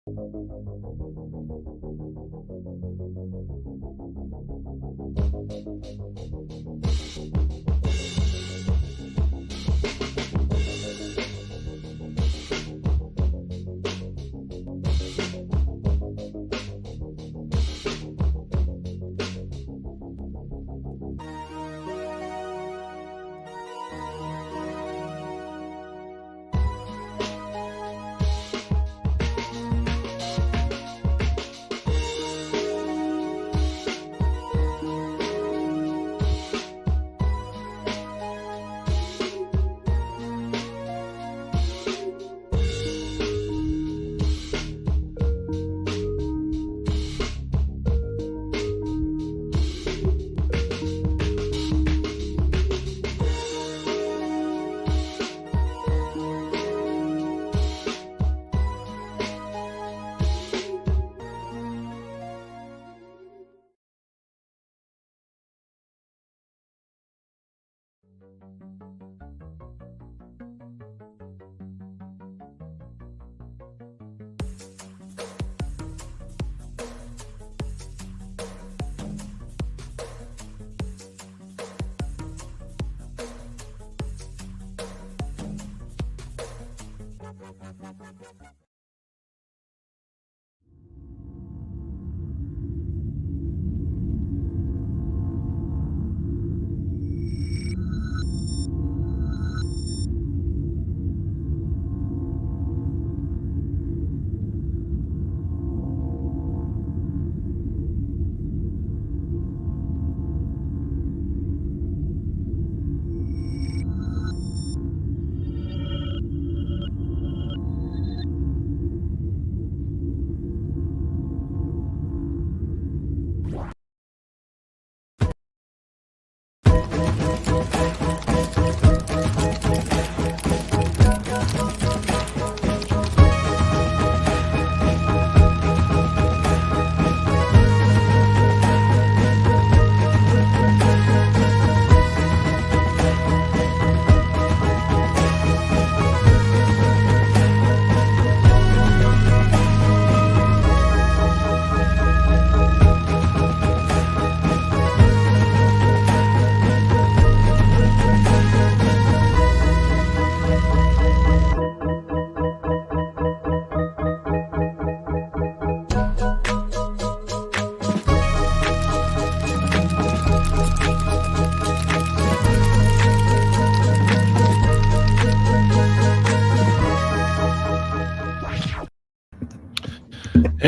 Hey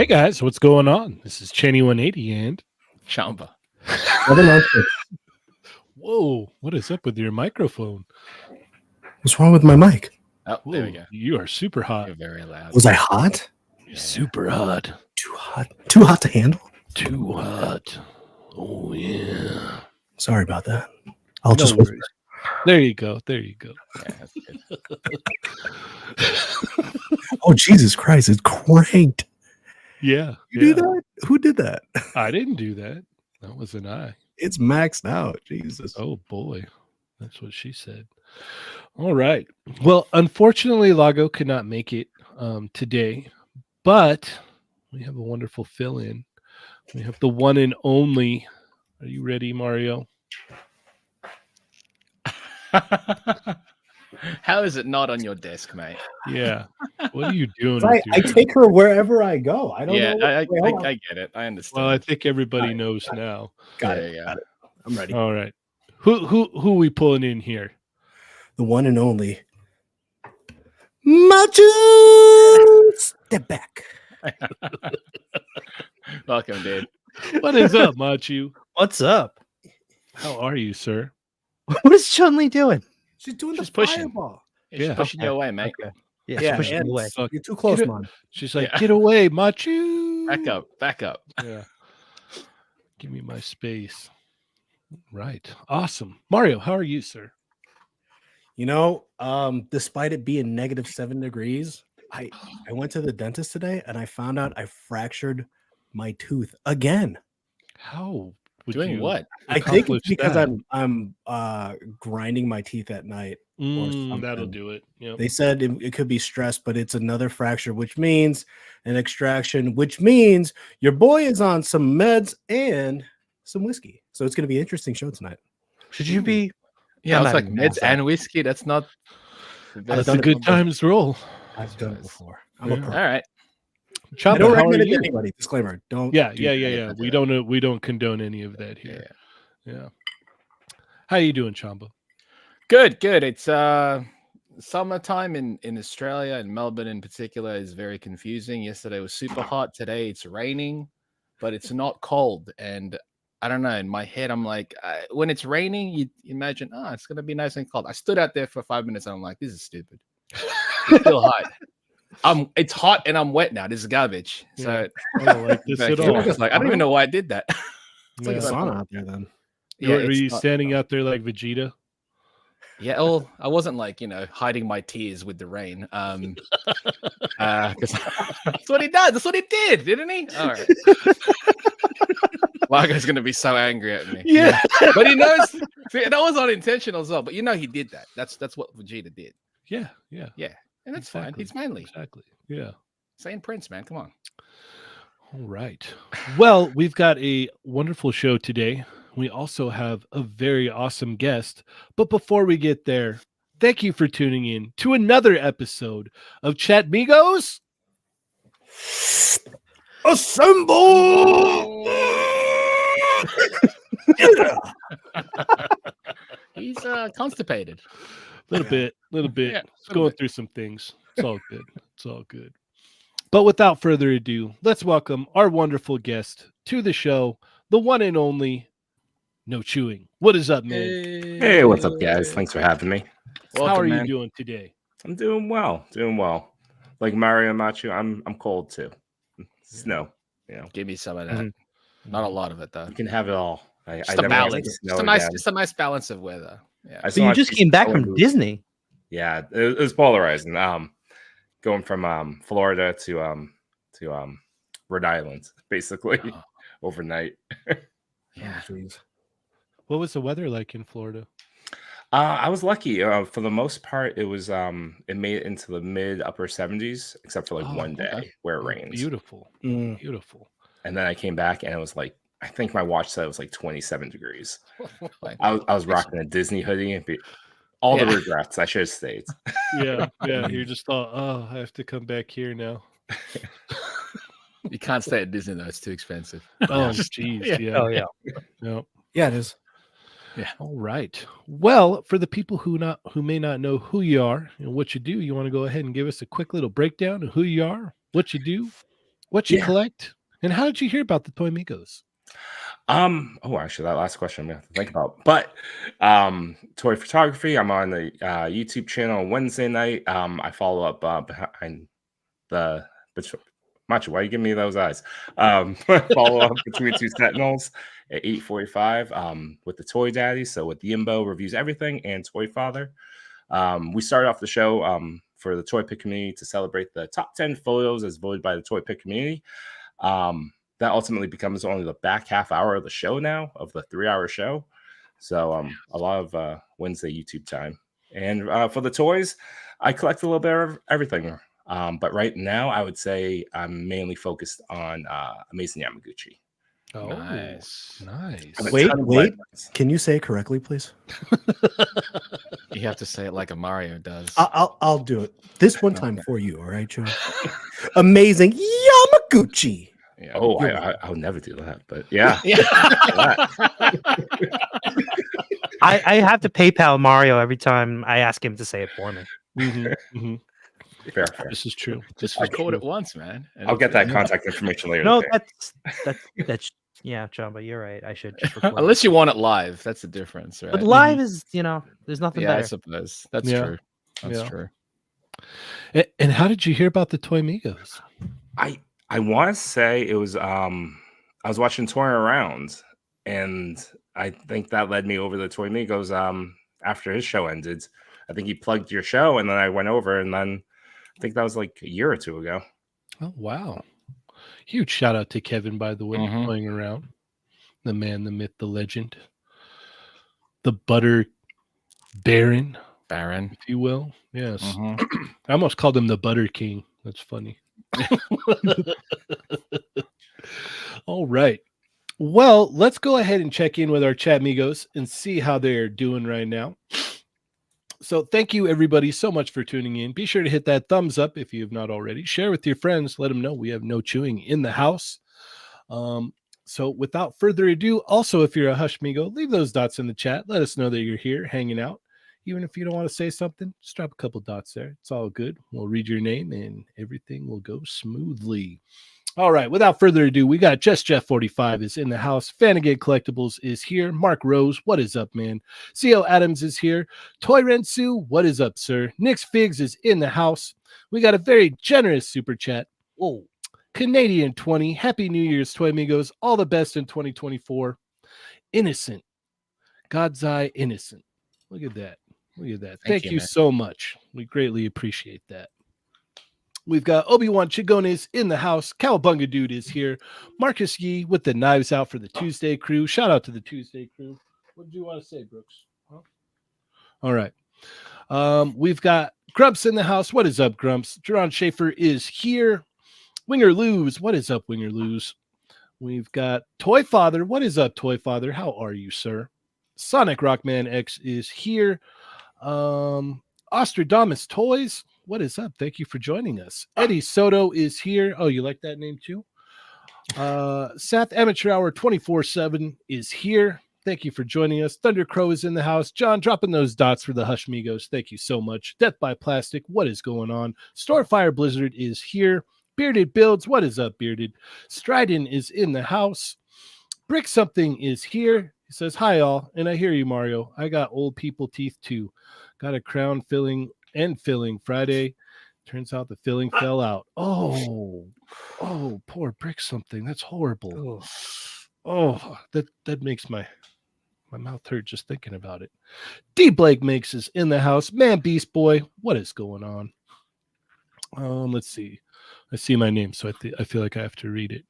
guys, what's going on? This is Chenny 180 and Chamba. whoa, what is up with your microphone? What's wrong with my mic? Oh, Whoa, there we go. You are super hot. You're very loud. Was I hot? You're super hot. Too hot? Too hot to handle? Too hot. Oh yeah. Sorry about that. I'll No just worries. There you go. There you go. Yeah, that's good. Oh, Jesus Christ, it's cranked. Yeah. You do that? Who did that? I didn't do that. That wasn't I. It's maxed out. Jesus. Oh boy. That's what she said. All right. Well, unfortunately, Lago could not make it today, but we have a wonderful fill-in. We have the one and only. Are you ready, Mario? How is it not on your desk, mate? Yeah. What are you doing? I take her wherever I go. I don't know. I get it. I understand. Well, I think everybody knows now. Got Yeah, it. yeah. Got it. I'm ready. All right. Who we pulling in here? The one and only Machu. Step back. Welcome, dude. What is up, Machu? What's up? How are you, sir? What is Chun-Li doing? She's doing She's the pushing. fireball. She's Yeah. pushing your way, mate. Okay. Yeah, Yeah, she's pushing and me away. Suck. You're too close, Get it- man. She's like, Yeah. get away, Machu. Back up. Back up. Yeah. Give me my space. Right. Awesome. Mario, how are you, sir? You know, despite it being -7 degrees, I went to the dentist today and I found out I fractured my tooth again. How would Doing you what? I think accomplish it's because that? I'm grinding my teeth at night something. That'll do it. Yep. They said it could be stress, but it's another fracture, which means an extraction, which means your boy is on some meds and some whiskey. So it's going to be an interesting show tonight. Should you be? Yeah, I'm it's not like even gonna meds ask and that. whiskey. That's not. That's done a it good before. times roll. I've done it before. I'm Yeah. a pro. All right. I Chamba, don't how are recommend it to you? anybody. Disclaimer. Don't. Yeah. do that. We don't condone any of that here. Yeah. How you doing, Chamba? Good. It's summertime in Australia and Melbourne in particular is very confusing. Yesterday was super hot. Today it's raining, but it's not cold. And I don't know. In my head, I'm like, when it's raining, you imagine, it's gonna be nice and cold. I stood out there for 5 minutes and I'm like, this is stupid. It's still hot. It's hot and I'm wet now. This is garbage. So I don't like this at all. I was like, I don't even know why I did that. It's like a Yeah. sauna out there then. Were it's you not- standing out there like Vegeta? Yeah, well, I wasn't like, hiding my tears with the rain. 'Cause that's what he does. That's what he did, didn't he? All right. Lago's gonna be so angry at me. Yeah. But he knows see, that was unintentional as well. But he did that. That's what Vegeta did. Yeah. And that's fine. Exactly. He's manly. Exactly. Yeah. Saying Prince, man. Come on. All right. Well, we've got a wonderful show today. We also have a very awesome guest. But before we get there, thank you for tuning in to another episode of Chatmigos. Assemble! He's constipated. Little bit. Yeah, It's going through some things. It's all good. It's all good. But without further ado, let's welcome our wonderful guest to the show, the one and only No Chewing. What is up, man? Hey, what's up, guys? Thanks for having me. How are you doing today? I'm doing well. Like Mario Machu, I'm cold too. Snow. Give me some of that. Not a lot of it though. You can have it all. Just I a never balance. want It's snow a nice. again. It's a nice balance of weather. Yeah. I So still you have just to came back go from and- Disney. Yeah, it was polarizing. Going from Florida to Rhode Island, basically overnight. Yeah. Jeez. What was the weather like in Florida? I was lucky. For the most part, it was it made it into the mid upper 70s, except for like one day okay. where it Oh, rains. beautiful. Mm. Beautiful. And then I came back and it was like, I think my watch said it was like 27 degrees. Like, I was rocking a Disney hoodie and all the Yeah. regrets. I should have stayed. Yeah. You just thought, oh, I have to come back here now. you can't stay at Disney though; it's too expensive. Oh, jeez. Yeah. Oh yeah. No. Yeah, it is. All right. Well, for the people who may not know who you are and what you do, you want to go ahead and give us a quick little breakdown of who you are, what you do, what you Yeah. collect, and how did you hear about the Toymigos? Actually, that last question I'm gonna have to think about. But toy photography, I'm on the YouTube channel on Wednesday night. I follow up behind the Macho, why you giving me those eyes? Follow up between two sentinels at 8:45 with the Toy Daddy. So with Yimbo reviews everything and Toy Father. We started off the show for the Toy Pick community to celebrate the top 10 photos as voted by the Toy Pick community. That ultimately becomes only the back half hour of the show now, of the 3-hour show. So a lot of Wednesday YouTube time. And for the toys, I collect a little bit of everything. But right now, I would say I'm mainly focused on Amazing Yamaguchi. Oh, Nice. nice. I have a Wait, ton of wait. collections. Can you say it correctly, please? You have to say it like a Mario does. I'll do it this one time for you. All right, Joe. Amazing Yamaguchi. Yeah. Oh, I would never do that. But yeah. I have to PayPal Mario every time I ask him to say it for me. Fair. This is true. Just record it once, man. and I'll get that it's- contact information later. No, today. that's yeah, Chamba, you're right. I should just record it. Unless you want it live, that's the difference, right? But live is, there's nothing yeah, I better. suppose that's Yeah. true. That's Yeah. true. And how did you hear about the Toymigos? I want to say it was I was watching Touring Around, and I think that led me over to Toy Migos after his show ended. I think he plugged your show, and then I went over, and then I think that was like a year or two ago. Oh, wow. Huge shout out to Kevin, by the way, Mhm. playing around. The man, the myth, the legend. The Butter Baron. Baron. if you will. Yes. Mhm. I almost called him the Butter King. That's funny. All right. Well, let's go ahead and check in with our Chatmigos and see how they're doing right now. So thank you everybody so much for tuning in. Be sure to hit that thumbs up if you have not already. Share with your friends. Let them know we have no chewing in the house. So without further ado, also if you're a Hushmigo, leave those dots in the chat. Let us know that you're here hanging out. Even if you don't want to say something, just drop a couple dots there. It's all good. We'll read your name and everything will go smoothly. All right, without further ado, we got Just Jeff 45 is in the house. Fanagate Collectibles is here. Mark Rose, what is up, man? CO Adams is here. Toy Rensu, what is up, sir? Nick's Figs is in the house. We got a very generous super chat. Whoa. Canadian 20. Happy New Year's, Toy Amigos. All the best in 2024. Innocent. God's Eye Innocent. Look at that. Look at that. Thank you man. so much. We greatly appreciate that. We've got Obi-Wan Chigones in the house. Cowabunga Dude is here. Marcus Yee with the knives out for the Tuesday crew. Shout out to the Tuesday crew. What did you want to say, Brooks? Huh? All right. We've got Grumps in the house. What is up, Grumps? Jerron Schaefer is here. Winger Lose. What is up, Winger Lose? We've got Toy Father. What is up, Toy Father? How are you, sir? Sonic Rockman X is here. Ostradamus Toys. What is up? Thank you for joining us. Eddie Soto is here. Oh, you like that name too? Seth Amateur Hour 24/7 is here. Thank you for joining us. Thunder Crow is in the house. John, dropping those dots for the Hushmigos. Thank you so much. Death by Plastic. What is going on? Storefire Blizzard is here. Bearded Builds. What is up, Bearded? Stridon is in the house. Brick Something is here. He says, hi, all. And I hear you, Mario. I got old people teeth too. Got a crown filling Friday. Turns out the filling fell out. Oh, poor Brick Something. That's horrible. Oh, that makes my mouth hurt just thinking about it. D Blake Makes is in the house. Man, Beast Boy, what is going on? Let's see. I see my name, so I feel like I have to read it.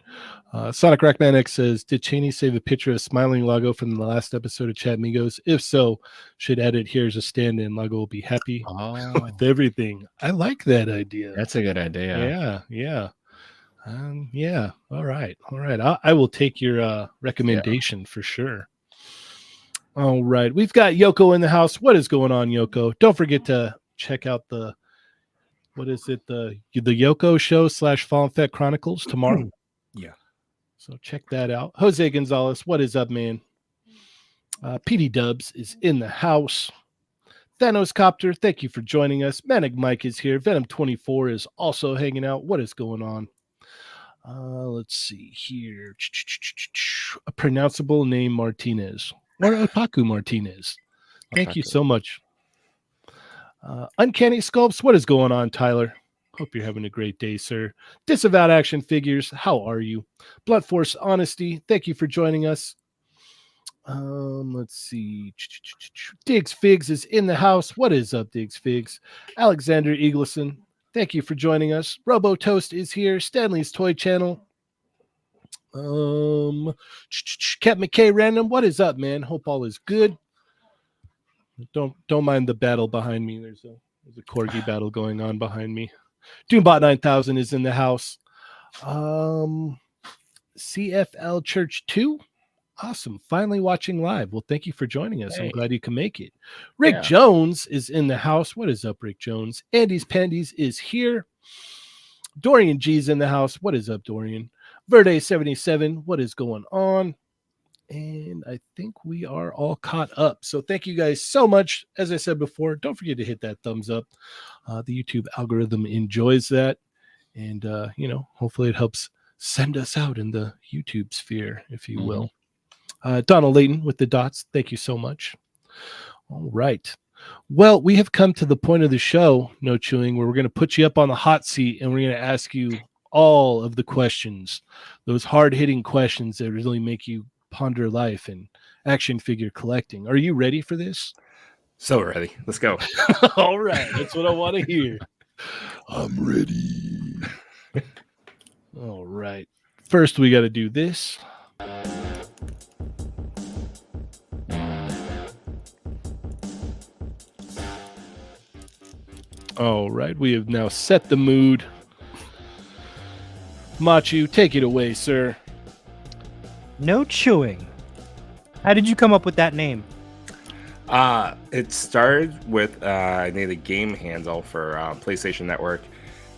Sonic Rockman X says, did Cheney save a picture of smiling Lago from the last episode of Chatmigos? If so, should add it here as a stand-in. Lago will be happy with everything. I like that idea. That's a good idea. Yeah. Yeah. All right. I will take your recommendation for sure. All right. We've got Yoko in the house. What is going on, Yoko? Don't forget to check out the Yoko show / Fallen Fett Chronicles tomorrow. Yeah. So check that out. Jose Gonzalez, what is up, man? PD Dubs is in the house. Thanos Copter, thank you for joining us. Manic Mike is here. Venom 24 is also hanging out. What is going on? Let's see here. A pronounceable name Martinez or Otaku Martinez. Thank you so much. Uncanny Sculpts, what is going on, Tyler? Hope you're having a great day, sir. Disavowed Action Figures, how are you? Blood Force Honesty, thank you for joining us. Let's see. Diggs Figs is in the house. What is up, Diggs Figs? Alexander Eagleson, thank you for joining us. Robo Toast is here. Stanley's Toy Channel. Cat McKay Random, what is up, man? Hope all is good. Don't mind the battle behind me. There's a corgi battle going on behind me. Doombot 9000 is in the house. CFL Church 2. Awesome. Finally watching live. Well, thank you for joining us. Hey. I'm glad you can make it. Rick Jones is in the house. What is up, Rick Jones? Andy's Pandies is here. Dorian G's in the house. What is up, Dorian? Verde 77. What is going on? And I think we are all caught up. So thank you guys so much. As I said before, don't forget to hit that thumbs up. The YouTube algorithm enjoys that. And, hopefully it helps send us out in the YouTube sphere, if you will. Donald Layton with the dots. Thank you so much. All right. Well, we have come to the point of the show, No Chewing, where we're going to put you up on the hot seat and we're going to ask you all of the questions, those hard-hitting questions that really make you ponder life and action figure collecting. Are you ready for this? So ready. Let's go. All right. That's what I want to hear. I'm ready. All right. First, we got to do this. All right, we have now set the mood. Machu, take it away, sir. No chewing. How did you come up with that name? It started with I needed a game handle for PlayStation Network,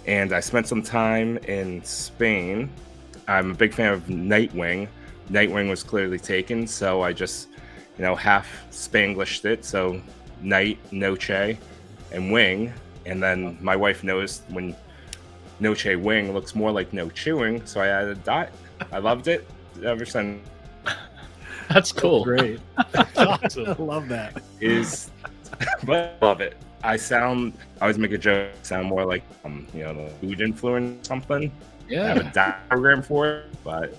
and I spent some time in Spain. I'm a big fan of Nightwing. Nightwing was clearly taken, so I just, half Spanglished it. So night, noche, and wing. And then my wife noticed when noche wing looks more like no chewing, so I added a dot. I loved it ever since. That's cool. Great. That's awesome. I love that. But I love it. I always make a joke, sound more like the food influence something. I have Yeah. a diagram for it, but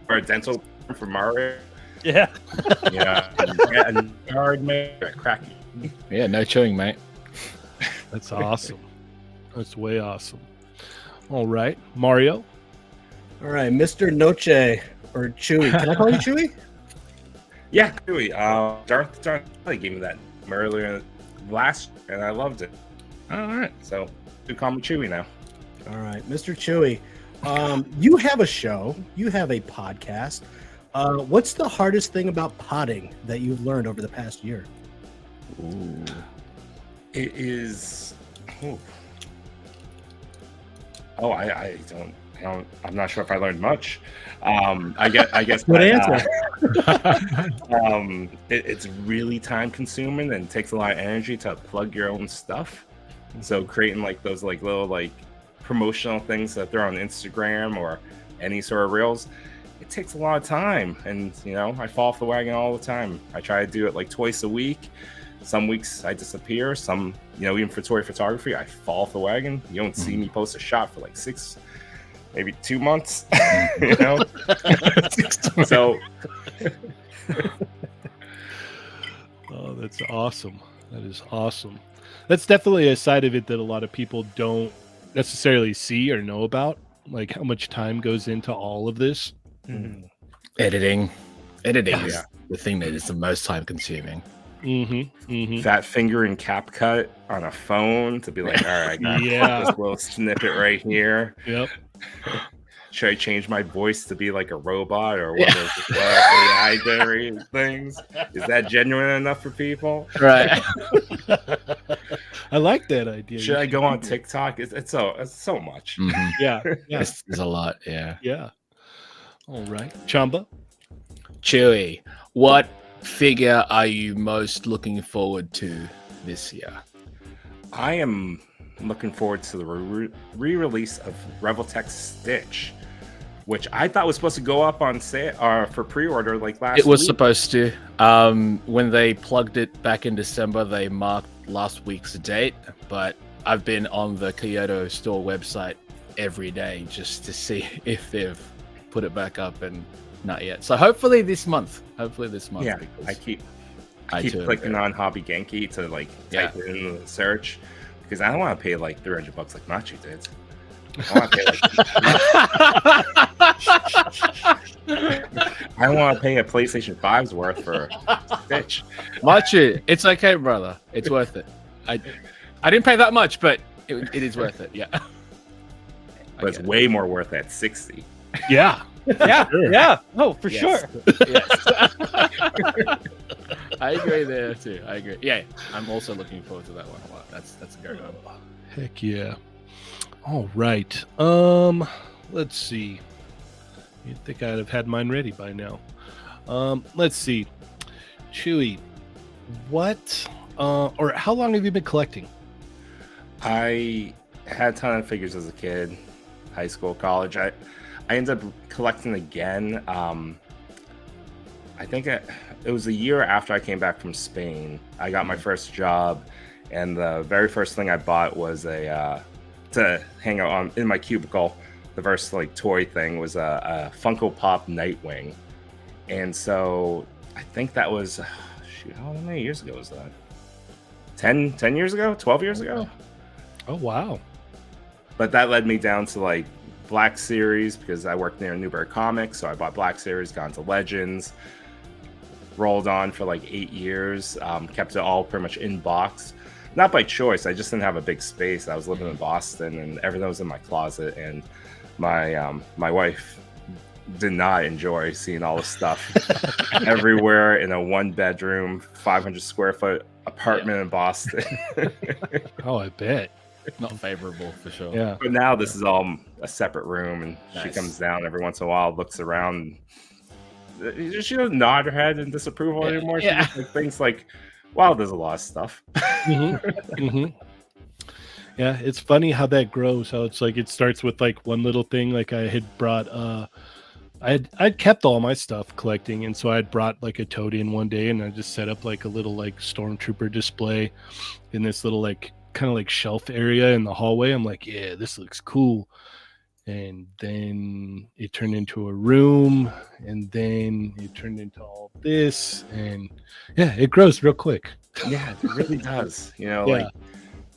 or a dental program for Mario. Yeah. And card man, crack you. Yeah, no chewing, mate. That's awesome. That's way awesome. All right, Mario. All right, Mr. Noche or Chewy. Can I call you Chewy? Yeah, Chewy. Darth gave me that earlier last year, and I loved it. All right. So you call me Chewy now. All right, Mr. Chewy. You have a show. You have a podcast. What's the hardest thing about potting that you've learned over the past year? Ooh. It is. I don't. I'm not sure if I learned much. I guess. Good that, answer. It's really time consuming and takes a lot of energy to plug your own stuff. So creating those little promotional things that they're on Instagram or any sort of reels, it takes a lot of time. And I fall off the wagon all the time. I try to do it twice a week. Some weeks I disappear. Some, even for toy photography, I fall off the wagon. You don't see me post a shot for 6, maybe 2 months. So. Oh, that's awesome. That is awesome. That's definitely a side of it that a lot of people don't necessarily see or know about, like how much time goes into all of this. Editing is Yeah. the thing that is the most time consuming. Fat finger and cap cut on a phone to be all right, I got this little snippet right here. Yep. Should I change my voice to be like a robot or one of those AI generated things? Is that genuine enough for people? Right. I like that idea. Should I go on TikTok? It's so much. Yeah. There's a lot. Yeah. Yeah. All right. Chamba. Chewy, what figure are you most looking forward to this year? I am looking forward to the re-release of Revoltech Stitch, which I thought was supposed to go up on sale for pre-order last It was week. supposed to. When they plugged it back in December, they marked last week's date, but I've been on the Kyoto store website every day just to see if they've put it back up, and not yet. So hopefully this month. Yeah, because I keep too, clicking on Hobby Genki to type it in the search because I don't want to pay $300 like Machi did. I want to pay I don't want to pay a PlayStation 5's worth for Stitch. Machi, it's okay, brother. It's worth it. I didn't pay that much, but it is worth it. Yeah. But it's way more worth at 60. Yeah. Yeah. Yeah. Oh, for Yes. sure. Yes. I agree there too. I agree. Yeah, I'm also looking forward to that one a lot. That's a great one. Heck yeah. All right. Let's see. You'd think I'd have had mine ready by now. Let's see. Chewy, what or how long have you been collecting? I had a ton of figures as a kid, high school, college. I ended up collecting again. I think it was a year after I came back from Spain. I got my first job, and the very first thing I bought was to hang out in my cubicle. The first toy thing was a Funko Pop Nightwing, and so I think that was how many years ago was that? 10 years ago? 12 years ago? Oh wow. But that led me down to Black Series because I worked near Newbury Comics, so I bought Black Series, got into Legends, rolled on for 8 years, kept it all pretty much in box. not by choice. I just didn't have a big space. I was living in Boston, and everything was in my closet. And my wife did not enjoy seeing all the stuff everywhere in a 1-bedroom, 500 square foot apartment in Boston. Oh, I bet. Not favorable for sure. Yeah. But now this is all a separate room, and she Nice. comes down every once in a while, looks around. She doesn't nod her head in disapproval anymore. She Yeah. just like, thinks like, wow, there's a lot of stuff. Yeah, it's funny how that grows. How it's like it starts with like one little thing. Like I had brought, I'd kept all my stuff collecting, and so I'd brought like a tote in one day, and I just set up like a little like stormtrooper display in this little like kind of like shelf area in the hallway. I'm like, yeah, this looks cool. And then it turned into a room, and then it turned into all this, and yeah, it grows real quick. Yeah, it really does. You know, Yeah. like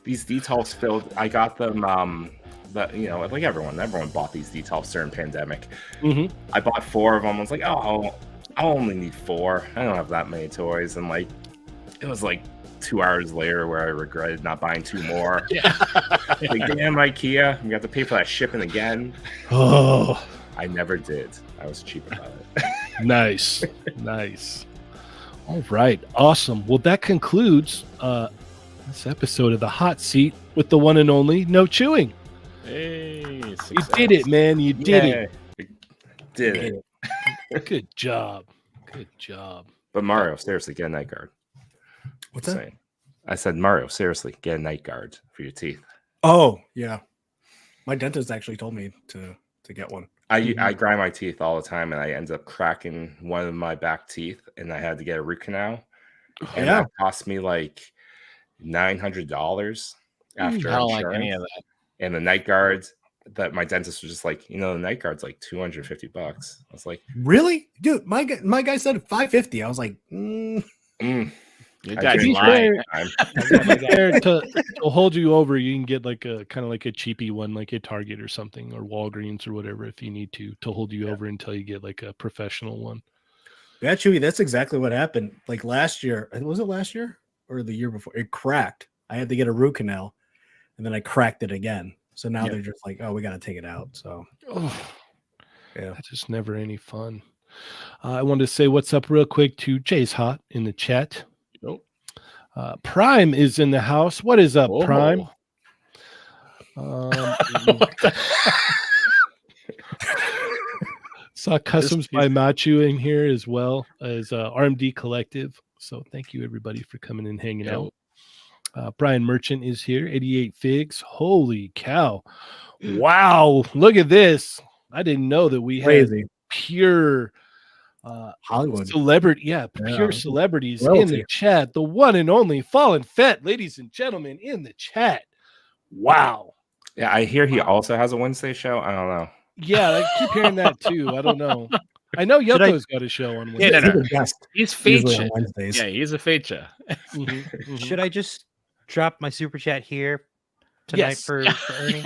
these details filled. I got them. That like everyone bought these details during pandemic. Mm-hmm. I bought 4 of them. I was like, oh, I'll only need 4. I don't have that many toys, and like it was like 2 hours later where I regretted not buying 2 more. Yeah. Like, damn, IKEA, you have to pay for that shipping again. Oh, I never did. I was cheap about it. nice. All right, awesome. Well, that concludes this episode of the Hot Seat with the one and only No Chewing. Hey, You did it, man. You did it. Yeah, did it. Good job. But Mario, seriously, get a night guard. What's Just that? saying. I said, Mario, seriously, get a night guard for your teeth. Oh, yeah. My dentist actually told me to get one. I grind my teeth all the time, and I end up cracking one of my back teeth, and I had to get a root canal. And Yeah. that cost me like $900 after I don't insurance. like any of that. And the night guards that my dentist was just like, the night guard's like $250. I was like, Really? Dude, my guy said $550. I was like, mm. You I guys drink lying. all the time. There to hold you over, you can get like a kind of like a cheapy one, like at Target or something, or Walgreens or whatever, if you need to hold you over until you get like a professional one. yeah, Chewy, that's exactly what happened. Like last year, was it last year or the year before? It cracked. I had to get a root canal, and then I cracked it again. So now they're just like, oh, we got to take it out. So Oh, yeah. that's just never any fun. I wanted to say what's up real quick to Jay's Hot in the chat. Nope. Prime is in the house. What is up, Whoa. Prime? Saw Customs by Machu in here as well as RMD Collective. So thank you everybody for coming and hanging out. Brian Merchant is here. 88 Figs. Holy cow! Wow, look at this. I didn't know that we had Crazy. pure Hollywood. celebrity. Yeah, pure Yeah. celebrities in Royalty. the chat. The one and only Fallen Fett, ladies and gentlemen, in the chat. Wow. Yeah, I hear he also has a Wednesday show. I don't know. Yeah, I keep hearing that too. I don't know. I know Should I- Yoko's got a show on Yeah, Wednesday. no, no. He's the best He's usually on featured. Wednesdays. Yeah, he's a feature. Mhm, mhm. Should I just drop my super chat here tonight Yes. for Ernie?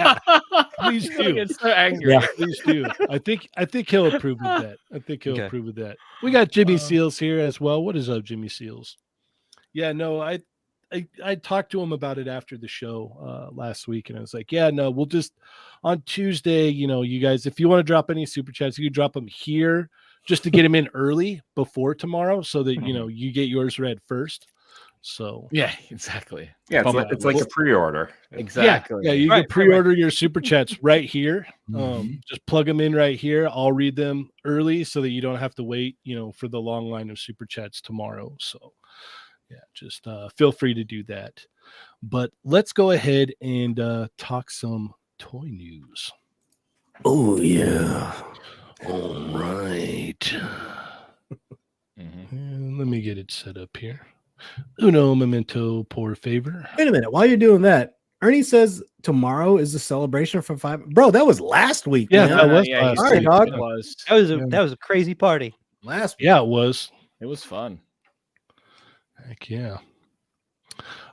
Please He's gonna do. get so angry. Yeah. Please do. I think he'll approve of that. Okay. Approve of that. We got Jimmy Seals here as well. What is up, Jimmy Seals? Yeah, no, I talked to him about it after the show last week, and I was like, yeah, no, we'll just on Tuesday, you guys, if you want to drop any super chats, you can drop them here just to get them in early before tomorrow so that you get yours read first. So Yeah, exactly. Yeah, Bump it's like a pre-order. Exactly. yeah, you Right, can right. pre-order your super chats right here. Mhm. Just plug them in right here. I'll read them early so that you don't have to wait, for the long line of super chats tomorrow. So yeah, just feel free to do that. But let's go ahead and talk some toy news. Oh yeah. All right. Mhm. And let me get it set up here. Uno memento por favor. Wait a minute. While you're doing that, Ernie says tomorrow is the celebration for 5. Bro, that was last week. Yeah, man. that was yeah, last he week. said Dog. it was. That was a crazy party. last week. Yeah, it was. It was fun. Heck yeah.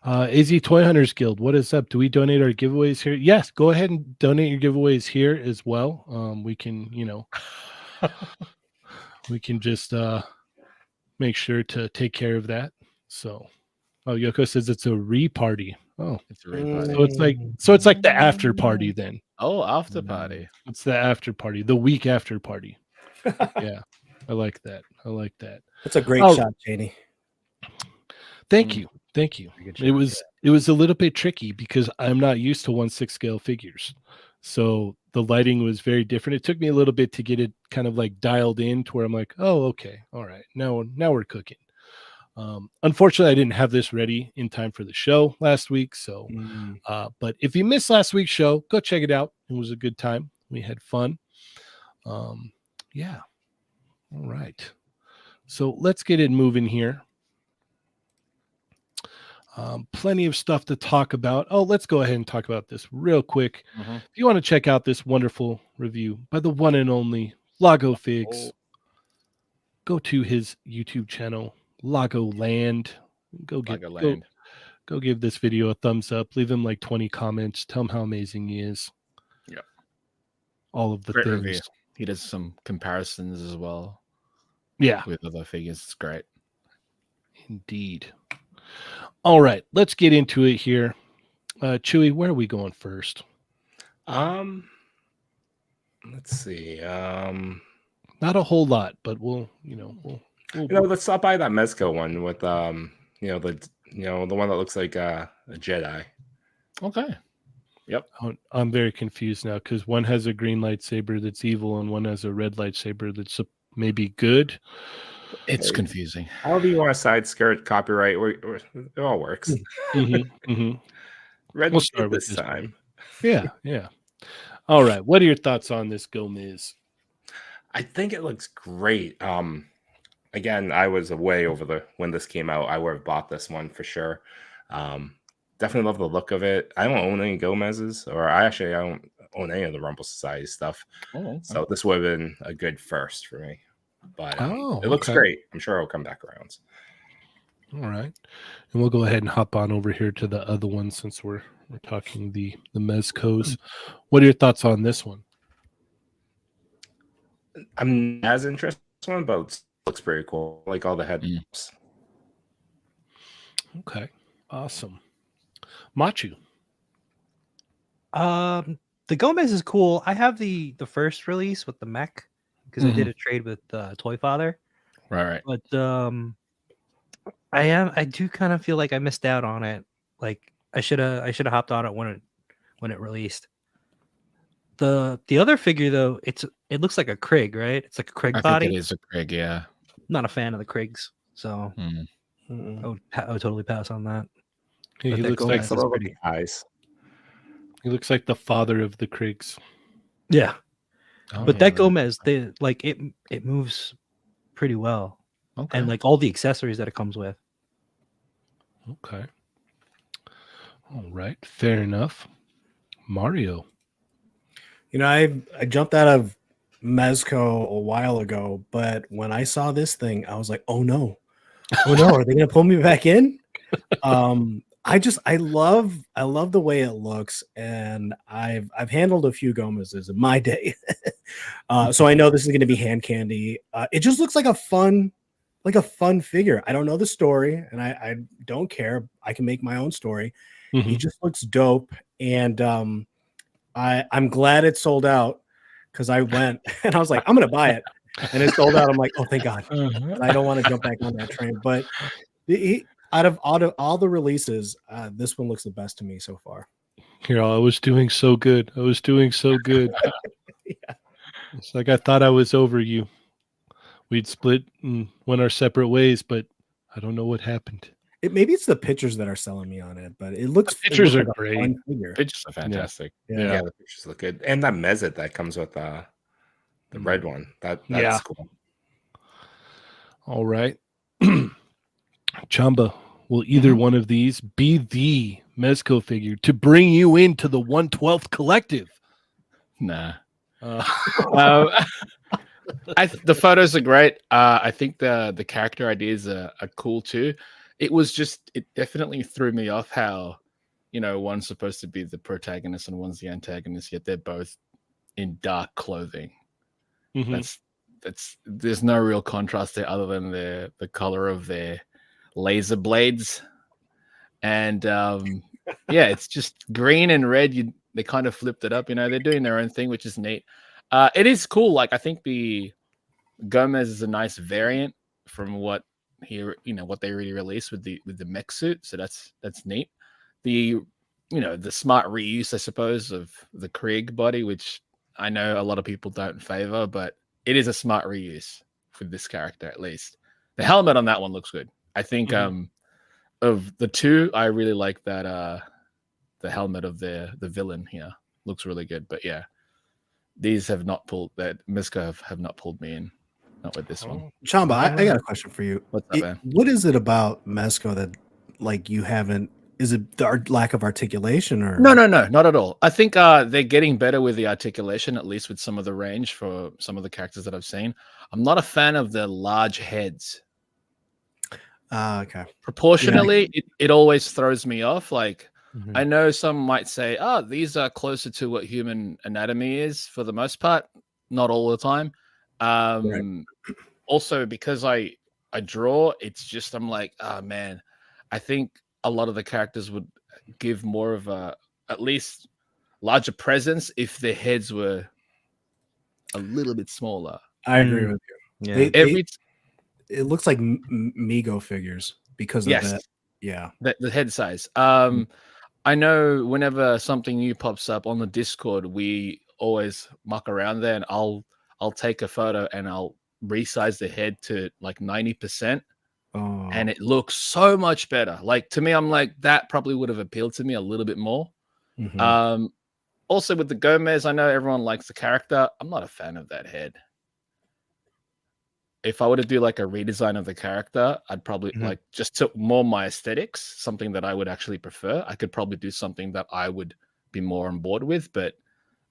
AZ Toy Hunters Guild, what is up? Do we donate our giveaways here? Yes, go ahead and donate your giveaways here as well. We can, we can just make sure to take care of that. So, Yoko says it's a re-party. Oh, It's a raid party. so it's like the after party then. Oh, after party. It's the after party, the week after party. Yeah, I like that. I like that. That's a great Oh. shot, Janie. Thank you. Thank you. Good It was a little bit tricky because I'm not used to 1/6 scale figures. So the lighting was very different. It took me a little bit to get it kind of like dialed in to where I'm like, oh, okay. All right. Now we're cooking. Unfortunately, I didn't have this ready in time for the show last week. So, but if you missed last week's show, go check it out. It was a good time. We had fun. Yeah. All right. So let's get it moving here. Plenty of stuff to talk about. Oh, let's go ahead and talk about this real quick. Mhm. If you want to check out this wonderful review by the one and only Lago Figs, go to his YouTube channel, Lago Land. Go give this video a thumbs up. Leave him like 20 comments. Tell him how amazing he is. Yeah. All of the Great things. review. He does some comparisons as well. Yeah. With other figures. It's great. Indeed. All right, let's get into it here. Chewy, where are we going first? Let's see. Not a whole lot, but we'll let's stop by that Mesco one with the one that looks like a Jedi. Okay. Yep. I'm very confused now because one has a green lightsaber that's evil and one has a red lightsaber that's maybe good. It's confusing. However you want to side skirt copyright, it all works. Red, we'll start with this time. Yeah. All right. What are your thoughts on this Gomez? I think it looks great. Again, I was away over when this came out. I would have bought this one for sure. Definitely love the look of it. I don't own any Gomez's, or I don't own any of the Rumble Society stuff. So this would have been a good first for me. But it looks great. I'm sure it'll come back around. All right. And we'll go ahead and hop on over here to the other one since we're talking the Mescos. What are your thoughts on this one? I'm not as interested in this one, but it looks pretty cool. I like all the heads. Okay. Awesome. Machu. The Gomez is cool. I have the first release with the mech because I did a trade with Toy Father. Right. But I do kind of feel like I missed out on it. Like I should have hopped on it when it released. The other figure though, it looks like a Krig, right? It's like a Krig body. I think it is a Krig, yeah. Not a fan of the Krigs, so I would totally pass on that. He looks like pretty eyes. He looks like the father of the Krigs. Yeah. But that Gomez, it moves pretty well. Okay. And like all the accessories that it comes with. Okay. All right. Fair enough. Mario. I jumped out of Mesco a while ago, but when I saw this thing, I was like, oh no, are they gonna pull me back in? I love the way it looks, and I've handled a few Gomez's in my day. So I know this is gonna be hand candy. It just looks like a fun figure. I don't know the story, and I don't care. I can make my own story. He just looks dope, and I'm glad it sold out because I went and I was like, I'm gonna buy it, and it sold out. I'm like, oh, thank God. I don't want to jump back on that train, but out of all the releases, this one looks the best to me so far. Here, I was doing so good. Yeah. It's like I thought I was over you. We'd split and went our separate ways, but I don't know what happened. Maybe it's the pictures that are selling me on it, but it looks. The pictures like are great. Pictures are fantastic. Yeah, the pictures look good, and that Mezet that comes with the red one. That's cool. All right, Chamba. Will either one of these be the Mesco figure to bring you into the 1/12 collective? Nah. The photos are great. I think the character ideas are cool too. It definitely threw me off how, one's supposed to be the protagonist and one's the antagonist, yet they're both in dark clothing. There's no real contrast there other than the color of their laser blades. And Yeah, it's just green and red. They kind of flipped it up. They're doing their own thing, which is neat. It is cool. Like I think the Gomez is a nice variant from what what they really released with the mech suit. So that's neat. The the smart reuse, I suppose, of the Krieg body, which I know a lot of people don't favor, but it is a smart reuse for this character at least. The helmet on that one looks good. I think of the two, I really like that the helmet of the villain here. Looks really good. But yeah, these have not pulled that Mesco have not pulled me in. Not with this one. Chamba, I got a question for you. What's up, man? What is it about Mesco that like you haven't? Is it the lack of articulation or No, not at all. I think they're getting better with the articulation, at least with some of the range for some of the characters that I've seen. I'm not a fan of the large heads. Okay. Proportionally, it always throws me off. Like Mhm. I know some might say, "Oh, these are closer to what human anatomy is for the most part." Not all the time. Also, because I draw, it's just I'm like, oh man, I think a lot of the characters would give more of a at least larger presence if their heads were a little bit smaller. I agree with you. Yeah. It looks like Migo figures because of Yes. that. Yeah. The head size. I know whenever something new pops up on the Discord, we always muck around there, and I'll take a photo and I'll resize the head to like 90%, Oh. and it looks so much better. Like to me, I'm like that probably would have appealed to me a little bit more. Mhm. Also with the Gomez, I know everyone likes the character. I'm not a fan of that head. If I were to do like a redesign of the character, I'd probably like just took more my aesthetics, something that I would actually prefer. I could probably do something that I would be more on board with, but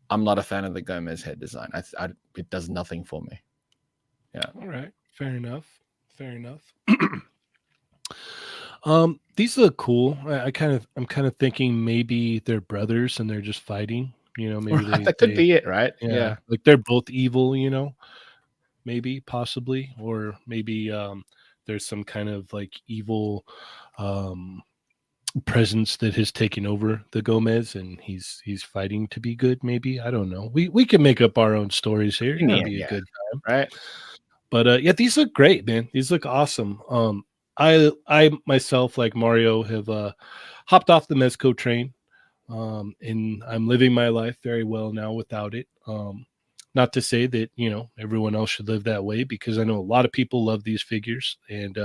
I'm not a fan of the Gomez head design. It does nothing for me. Yeah. All right. Fair enough. These look cool. I'm kind of thinking maybe they're brothers and they're just fighting. Maybe that could be it, right? Yeah. like they're both evil. Maybe, possibly, or maybe there's some kind of like evil presence that has taken over the Gomez, and he's fighting to be good. Maybe, I don't know. We can make up our own stories here. It could be a good time, right? But yeah, these look great, man. These look awesome. I myself, like Mario, have hopped off the Mesco train, and I'm living my life very well now without it. Not to say that everyone else should live that way, because I know a lot of people love these figures, and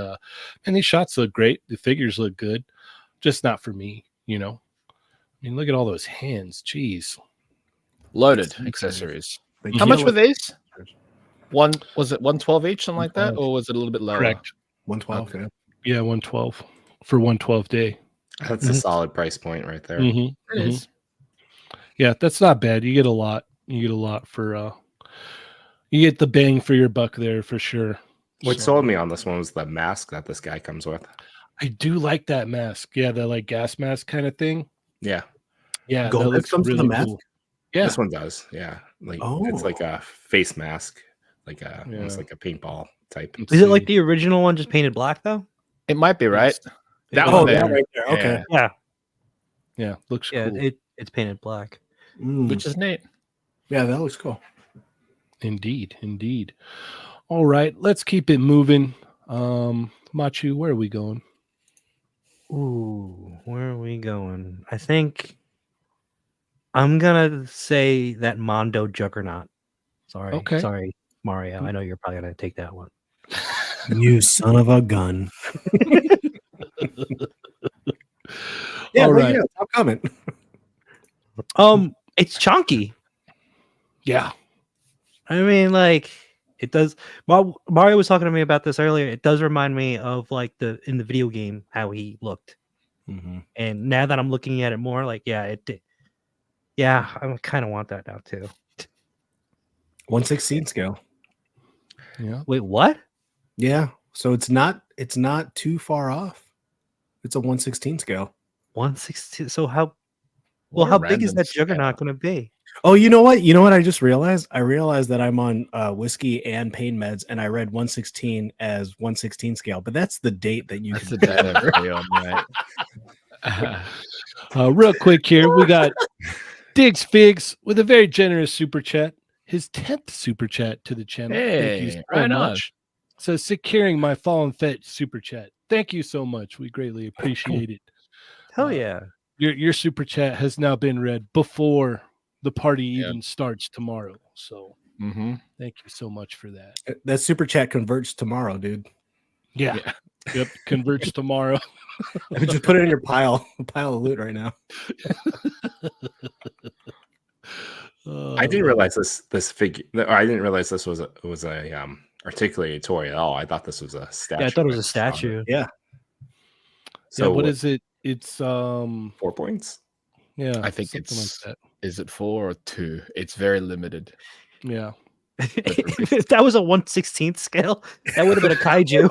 these shots look great. The figures look good, just not for me. I mean, look at all those hands. Jeez, Loaded accessories. They How much kill were it. these? Was it 112 each, something like that, or was it a little bit lower? correct. 112. Okay. Yeah. Yeah, 112 for 112 day. That's a solid price point right there. It is. Yeah, that's not bad. You get a lot. You get a lot for you get the bang for your buck there for sure. What So, sold me on this one was the mask that this guy comes with. I do like that mask. Yeah, the like gas mask kind of thing. Yeah, Yeah, that Gomez looks comes with a really mask? cool. Yeah, this one does. Yeah, like it's like a face mask, like almost like a paintball type. let's Is it like see. the original one just painted black though? It might be right. That Oh, one that there, right there. Okay. Yeah. Yeah, looks Yeah, cool. it's painted black. Which is neat. Yeah, that looks cool. Indeed. All right, let's keep it moving. Machu, where are we going? Ooh, where are we going? I think I'm gonna say that Mondo Juggernaut. Okay. Sorry, Mario. I know you're probably gonna take that one. You son of a gun. Yeah, All right. right. Yeah, top comment. It's chunky. Yeah. I mean, like it does. Mario was talking to me about this earlier. It does remind me of like in the video game how he looked. And now that I'm looking at it more, like I kind of want that now too. 1/16 scale. Yeah. Wait, what? Yeah. So it's not too far off. It's a 1/16 scale. 1/16. So how What a how big is random that scale. Juggernaut going to be? Oh, you know what? You know what I just realized? I realized that I'm on whiskey and pain meds, and I read 1/16 as 1/16 scale, but that's the date that you That's can the data for you, right? Real quick here, we got Diggs Figs with a very generous super chat. His 10th super chat to the channel. Thank you Hey, so right on. much. So securing my fallen fetch super chat. Thank you so much. We greatly appreciate it. Hell yeah. Your super chat has now been read before the party Yep. even starts tomorrow. So Mm-hmm. thank you so much for that. That super chat converts tomorrow, dude. Yeah. Yeah. Yep. Converts tomorrow. Just put it in your pile of loot right now. I didn't realize this figure. Or I didn't realize this was a articulated toy at all. I thought this was a statue. Yeah, I thought it was a statue. Yeah. So So what is it? It's 4 points? yeah. I think something it's like is it 4 or 2? It's very limited. that. Yeah. If that was a 1/16th scale, that would have been a kaiju.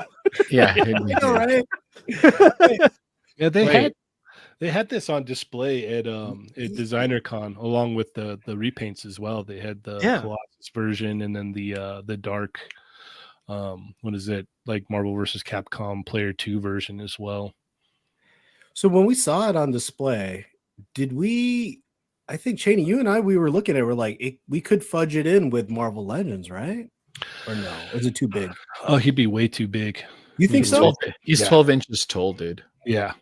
Yeah, it'd be All good. right. Yeah, they Wait. had this on display at Designer Con along with the repaints as well. They had the Yeah. Colossus version and then the dark what is it? Like Marvel vs. Capcom Player 2 version as well. So when we saw it on display, did we? I think Cheney, you and I, we were looking at it. We're like, we could fudge it in with Marvel Legends, right? Or no? Is it too big? Oh, he'd be way too big. You think He's so? 12, he's Yeah. 12 inches tall, dude. Yeah.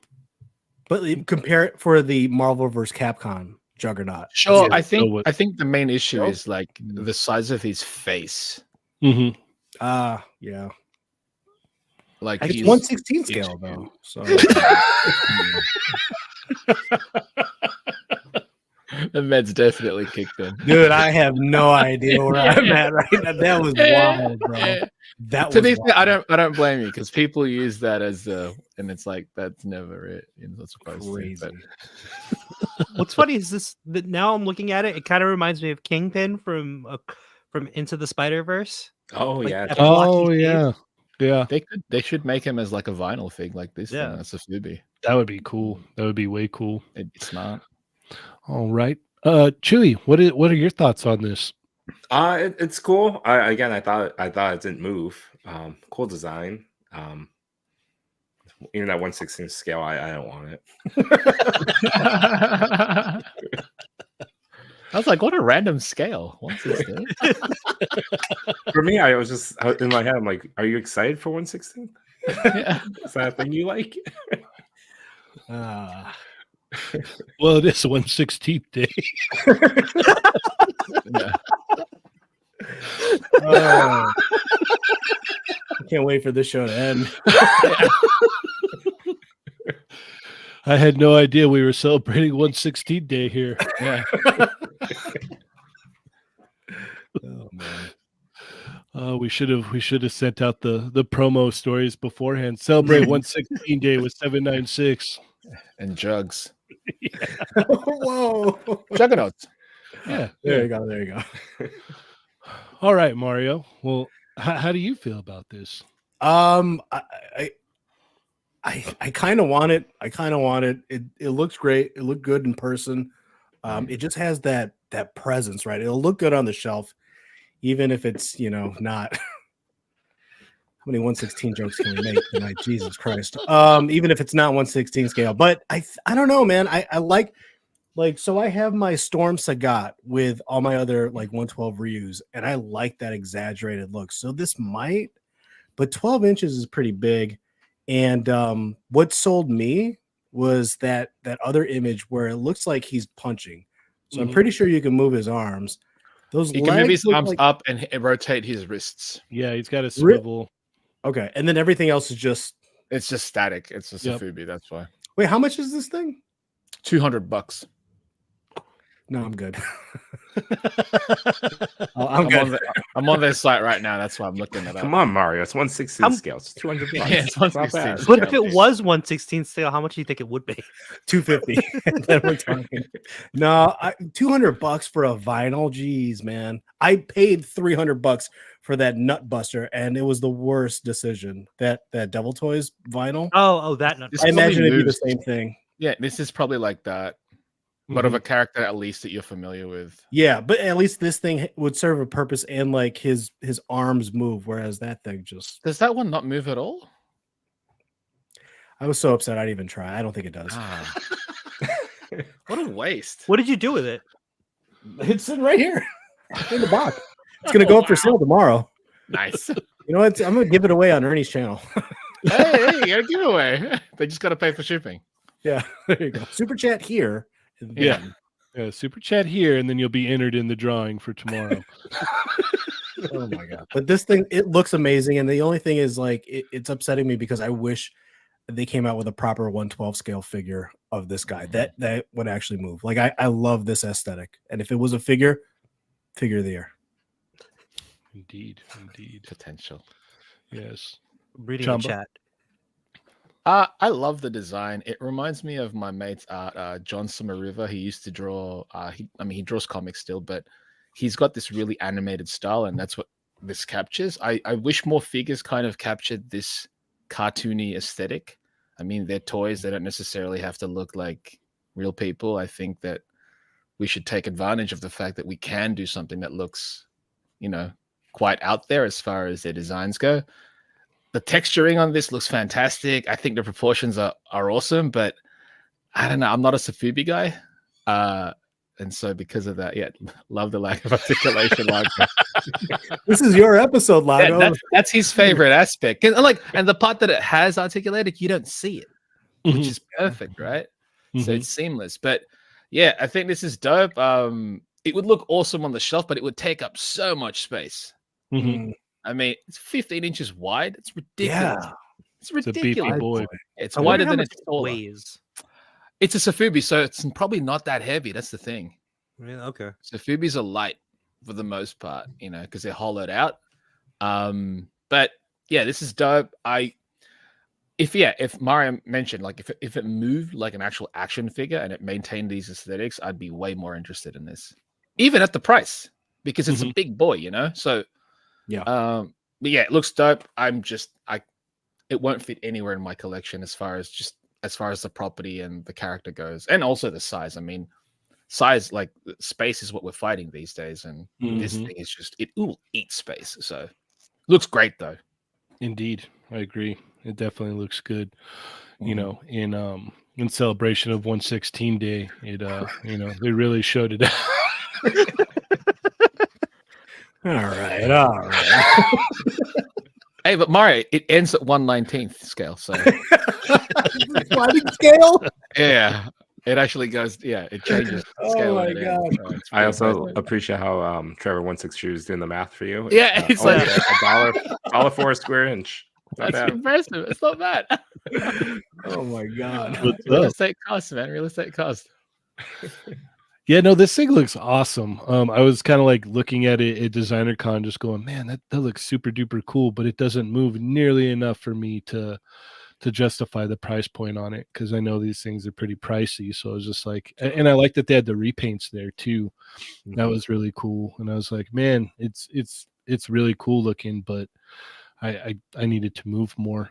But compare it for the Marvel vs. Capcom Juggernaut. Sure, Yeah, I think so I think the main issue Sure. is like the size of his face. Mm-hmm. Yeah. Like It's he's 1/16 scale though. So the meds definitely kicked in. dude, I have no idea where I'm at right now. That was wild, bro. That To was be fair, wild. I don't blame you because people use that as and it's like that's never it. You're not supposed Crazy. to. What's funny is this that now I'm looking at it, it kind of reminds me of Kingpin from Into the Spider-Verse. Oh Like yeah. that blocky Oh shape. yeah. Yeah. They should make him as like a vinyl fig like this Yeah. thing. That's a Fubi. That would be cool. That would be way cool. It'd be smart. All right. Chewy, what are your thoughts on this? It's cool. I thought it didn't move. Cool design. Even at 1/16 scale, I don't want it. I was like, what a random scale. What's this thing? For me, I was just in my head. I'm like, are you excited for 1/16? Yeah. Is that a thing you like? Well, it is 1/16th day. Yeah. I can't wait for this show to end. I had no idea we were celebrating 1/16th day here. Yeah. Oh man. We should have sent out the promo stories beforehand. Celebrate 1/16 day with 796. And jugs. Whoa. Juggernauts. Yeah. There you go. There you go. All right, Mario. Well, how do you feel about this? I kind of want it. I kind of want it. It looks great. It looked good in person. It just has that presence, right? It'll look good on the shelf, even if it's not. How many 1/16 jokes can we make tonight? Jesus Christ. Even if it's not 1/16 scale, but I don't know, man. I like so I have my Storm Sagat with all my other like 112 Ryus, and I like that exaggerated look. So this might, but 12 inches is pretty big. And what sold me was that other image where it looks like he's punching. So I'm pretty sure you can move his arms. Those He can move his look arms like- up and rotate his wrists. Yeah, he's got a swivel. Okay, and then everything else is just. It's just static. It's just Yep. a Fubi. That's why. Wait, how much is this thing? $200. No, I'm good. I'm on their site right now. That's why I'm looking at it. Come on, Mario. It's 1/16 scale. It's 200 bucks. Yeah, it's Not 1/16 bad. scale. What if it was 1/16 scale? How much do you think it would be? $250. Then we're talking. No, $200 for a vinyl. Jeez, man. I paid $300 for that Nutbuster, and it was the worst decision. That Devil Toys vinyl. Oh, that nut. This I probably imagine it'd be the moves- same thing. Yeah, this is probably like that, but of a character at least that you're familiar with. Yeah, but at least this thing would serve a purpose, and like his arms move, whereas that thing just. Does that one not move at all? I was so upset I didn't even try. I don't think it does. Ah. What a waste. What did you do with it? It's sitting right here in the box. It's gonna go up for sale tomorrow. Nice. You know what? I'm gonna give it away on Ernie's channel. Hey, you got a giveaway. They just got to pay for shipping. Yeah, there you go. Super chat here. And Yeah. then- Super chat here, and then you'll be entered in the drawing for tomorrow. Oh my god! But this thing, it looks amazing, and the only thing is, like, it's upsetting me because I wish they came out with a proper 112 scale figure of this guy that would actually move. Like, I love this aesthetic, and if it was a figure of the year. Indeed. Potential. Yes. Reading Chamba? the chat. I love the design. It reminds me of my mate's art, John River. He used to draw. He draws comics still, but he's got this really animated style, and that's what this captures. I wish more figures kind of captured this cartoony aesthetic. I mean, they're toys; they don't necessarily have to look like real people. I think that we should take advantage of the fact that we can do something that looks, quite out there as far as their designs go. The texturing on this looks fantastic. I think the proportions are awesome, but I don't know. I'm not a Safubi guy. And so because of that, love the lack of articulation. Lago. This is your episode, Lago. Yeah, that's his favorite aspect. And the part that it has articulated, you don't see it, which is perfect, right? So it's seamless. But yeah, I think this is dope. It would look awesome on the shelf, but it would take up so much space. Mhm. I mean, it's 15 inches wide. It's ridiculous. Yeah. It's It's a beefy ridiculous. boy. It's I wider wonder how than much it's it taller. weighs. It's a Safubi, so it's probably not that heavy. That's the thing. Yeah, okay. Safubis are light for the most part, because they're hollowed out. But yeah, this is dope. If Mario mentioned, like, if it moved like an actual action figure and it maintained these aesthetics, I'd be way more interested in this, even at the price, because it's a big boy, So Yeah. but yeah, it looks dope. It won't fit anywhere in my collection as far as the property and the character goes, and also the size. I mean, size, like, space is what we're fighting these days, and this thing is just, it will eat space. So looks great though. Indeed, I agree. It definitely looks good. In celebration of 116 Day, it they really showed it. All right. Hey, but Mario, it ends at 1/19th scale, so Sliding scale. yeah, it actually goes. Yeah, it changes. Oh scale my when it God. ends, so it's I pretty also impressive. appreciate how Trevor 162 is doing the math for you. Yeah, it's only like $1 for a square inch. Not that's bad. impressive. It's not bad. Oh my God. What's Real up? estate cost, man. Real estate cost. Yeah, no, this thing looks awesome. I was kind of like looking at it at Designer Con, just going, man, that looks super duper cool, but it doesn't move nearly enough for me to justify the price point on it, because I know these things are pretty pricey. So I was just like, and I like that they had the repaints there too. That was really cool. And I was like, man, it's really cool looking, but I needed to move more.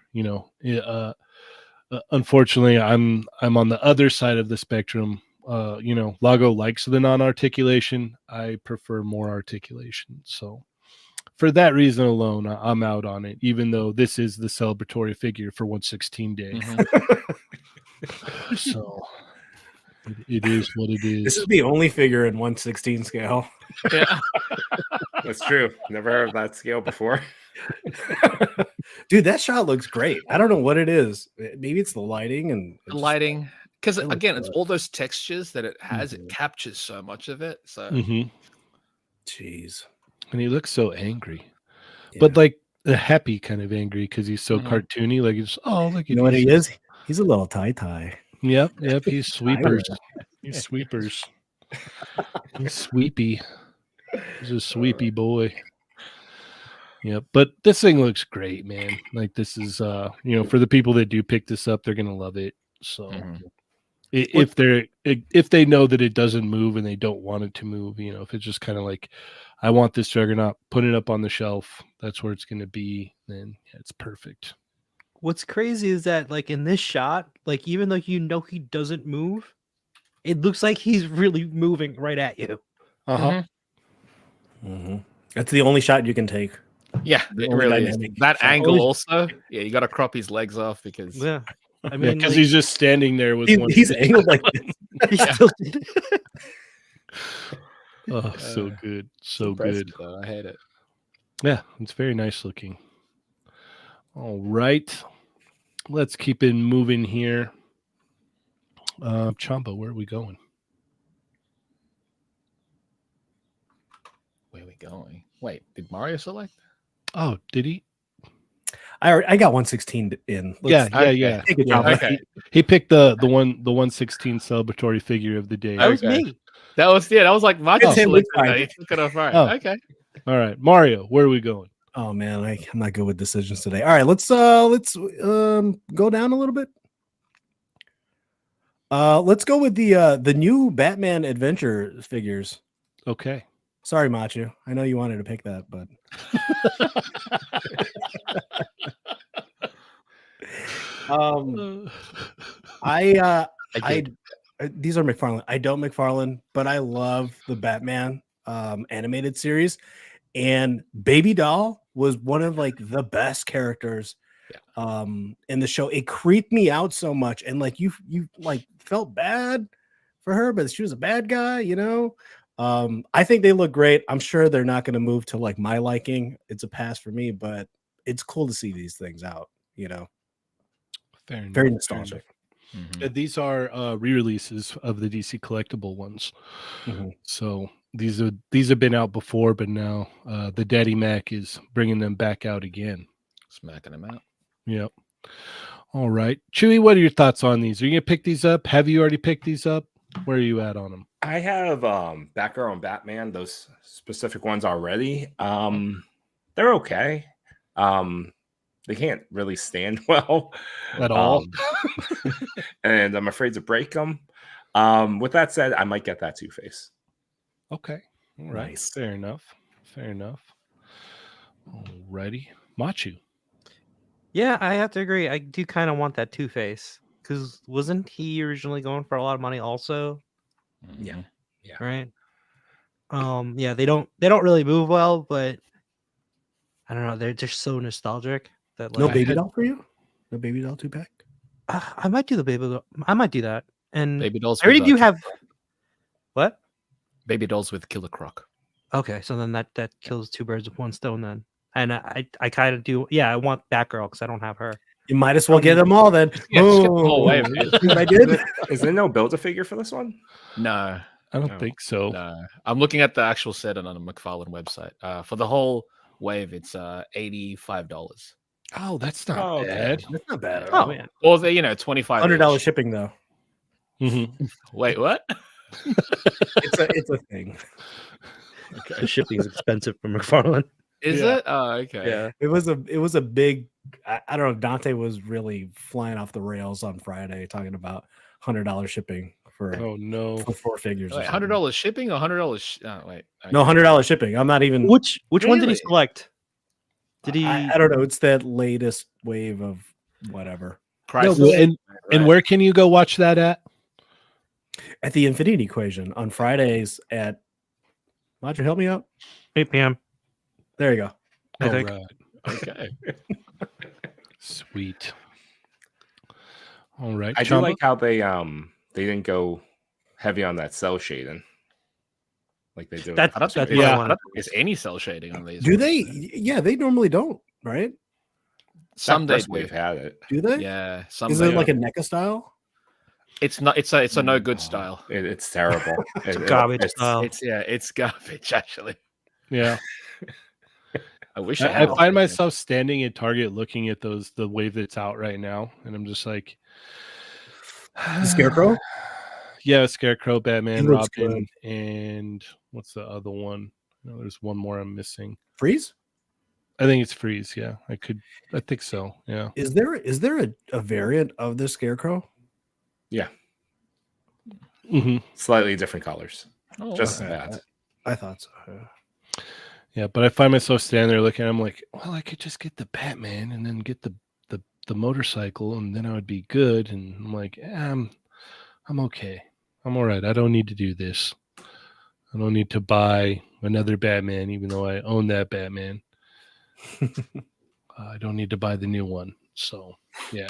Unfortunately, I'm on the other side of the spectrum. Lago likes the non-articulation. I prefer more articulation. So for that reason alone, I'm out on it, even though this is the celebratory figure for 116 Day. So it is what it is. This is the only figure in 116 scale. Yeah. That's true. Never heard of that scale before. Dude, that shot looks great. I don't know what it is. Maybe it's the lighting and The lighting, because it looks again, it's good. all those textures that it has. It captures so much of it. So Jeez. And he looks so angry, Yeah. but like the happy kind of angry, because he's so cartoony. Like, it's look, You know what he is? He's a little tie. Yep. He's sweepers. He's sweepers. He's sweepy. He's a sweepy boy. Yep. But this thing looks great, man. Like, this is for the people that do pick this up, they're gonna love it. So if they know that it doesn't move and they don't want it to move, if it's just kind of like, I want this Juggernaut, put it up on the shelf, that's where it's gonna be, then it's perfect. What's crazy is that, like, in this shot, like, even though he doesn't move, it looks like he's really moving right at you. That's the only shot you can take. Yeah, The it only really is. dynamic That shot. angle also. Yeah, you got to crop his legs off because Yeah. I Yeah, mean, because like, he's just standing there with one. He's fist. angled like this. he still did it. Oh, so good, so good. Impressive, though. I hate it. Yeah, it's very nice looking. All right, let's keep it moving here. Chamba, where are we going? Where are we going? Wait, did Mario select? Oh, did he? I got 116 in. Yeah, Let's yeah. take it, Yeah, Chamba. Okay. He picked the 116 celebratory figure of the day. That was Okay. me. That was like Mario It's him, selected. it's fine. That. He took it off right. Oh. Okay. All right, Mario, where are we going? Oh man, I'm not good with decisions today. All right, let's go down a little bit. Let's go with the new Batman Adventure figures. Okay. Sorry, Machu. I know you wanted to pick that, but these are McFarlane. I don't McFarlane, but I love the Batman animated series, and Baby Doll was one of like the best characters in the show. It creeped me out so much, and like you like felt bad for her, but she was a bad guy, you know. I think they look great. I'm sure they're not going to move to like my liking. It's a pass for me, but it's cool to see these things out, you know. Fair enough, Very fair nostalgic. enough. These are re-releases of the DC collectible ones. Mhm. So these have been out before, but now the Daddy Mac is bringing them back out again. Smacking him out. Yep. All right, Chewy, what are your thoughts on these? Are you gonna pick these up? Have you already picked these up? Where are you at on them? I have Batgirl and Batman, those specific ones already. They're okay. They can't really stand well At all? and I'm afraid to break them. With that said, I might get that Two-Face. Okay. All right. Nice. Fair enough. Fair enough. All righty. Machu. Yeah, I have to agree. I do kind of want that Two-Face because wasn't he originally going for a lot of money also? Yeah. Right. Yeah, they don't really move well, but I don't know. They're just so nostalgic that like No I Baby had- Doll for you? No Baby Doll 2-pack? I might do the baby doll. I might do that. And Baby dolls. I already with, do Killer have Croc. what? Baby dolls with Killer Croc. Okay, so then that kills two birds with one stone then. And I kind of do. Yeah, I want Batgirl because I don't have her. You might as well get them all then. Yeah, just get the whole wave, Boom. dude. See what I did? Is there no Build-A-Figure for this one? No, I don't No. think so. no. I'm looking at the actual set on the McFarlane website. For the whole wave, it's $85. Oh, that's not Oh, okay. bad. That's not bad at Oh all. man, Or the $25. $100 shipping though. Mhm. Wait, what? It's a thing. the shipping is expensive for McFarlane. Is Yeah. it? Oh, okay. Yeah, It was a big. I don't know. Dante was really flying off the rails on Friday, talking about $100 shipping for Oh no. 4 figures. or Wait, something. $100 shipping or $100? Wait. No, $100 shipping. I'm not even. which one did he Really? select? Did he? I don't know. It's that latest wave of whatever. No, Crisis. and Right. where can you go watch that at? At the Infinity Equation on Fridays at. Roger, help me out. 8 p.m. There you go. I All think. right. Okay. Sweet. All right. I do Chamba? like how they didn't go heavy on that cell shading like they do. That's I don't think, Yeah. I don't think there's any cell shading on these. Do ones. they? Yeah, they normally don't, right? Some that they first wave do. had it. Do they? Yeah. Some Is they it like a do. NECA style? It's not. It's a no good Oh, style. It's terrible. Garbage it's- style. It's garbage actually. Yeah. I wish I had find it. myself standing at Target looking at the wave that's out right now, and I'm just like, The Scarecrow? Yeah, Scarecrow, Batman, He looks Robin, and what's the other one? No, there's one more I'm missing. Freeze? I think it's Freeze. Yeah, I think so. Yeah. Is there a variant of the Scarecrow? Yeah, hmm slightly different colors. Oh, Just okay. that. I thought so. Yeah, but I find myself standing there looking. I'm like, well, I could just get the Batman and then get the motorcycle, and then I would be good. And I'm like, I'm okay. I'm all right. I don't need to do this. I don't need to buy another Batman, even though I own that Batman. I don't need to buy the new one. So, yeah.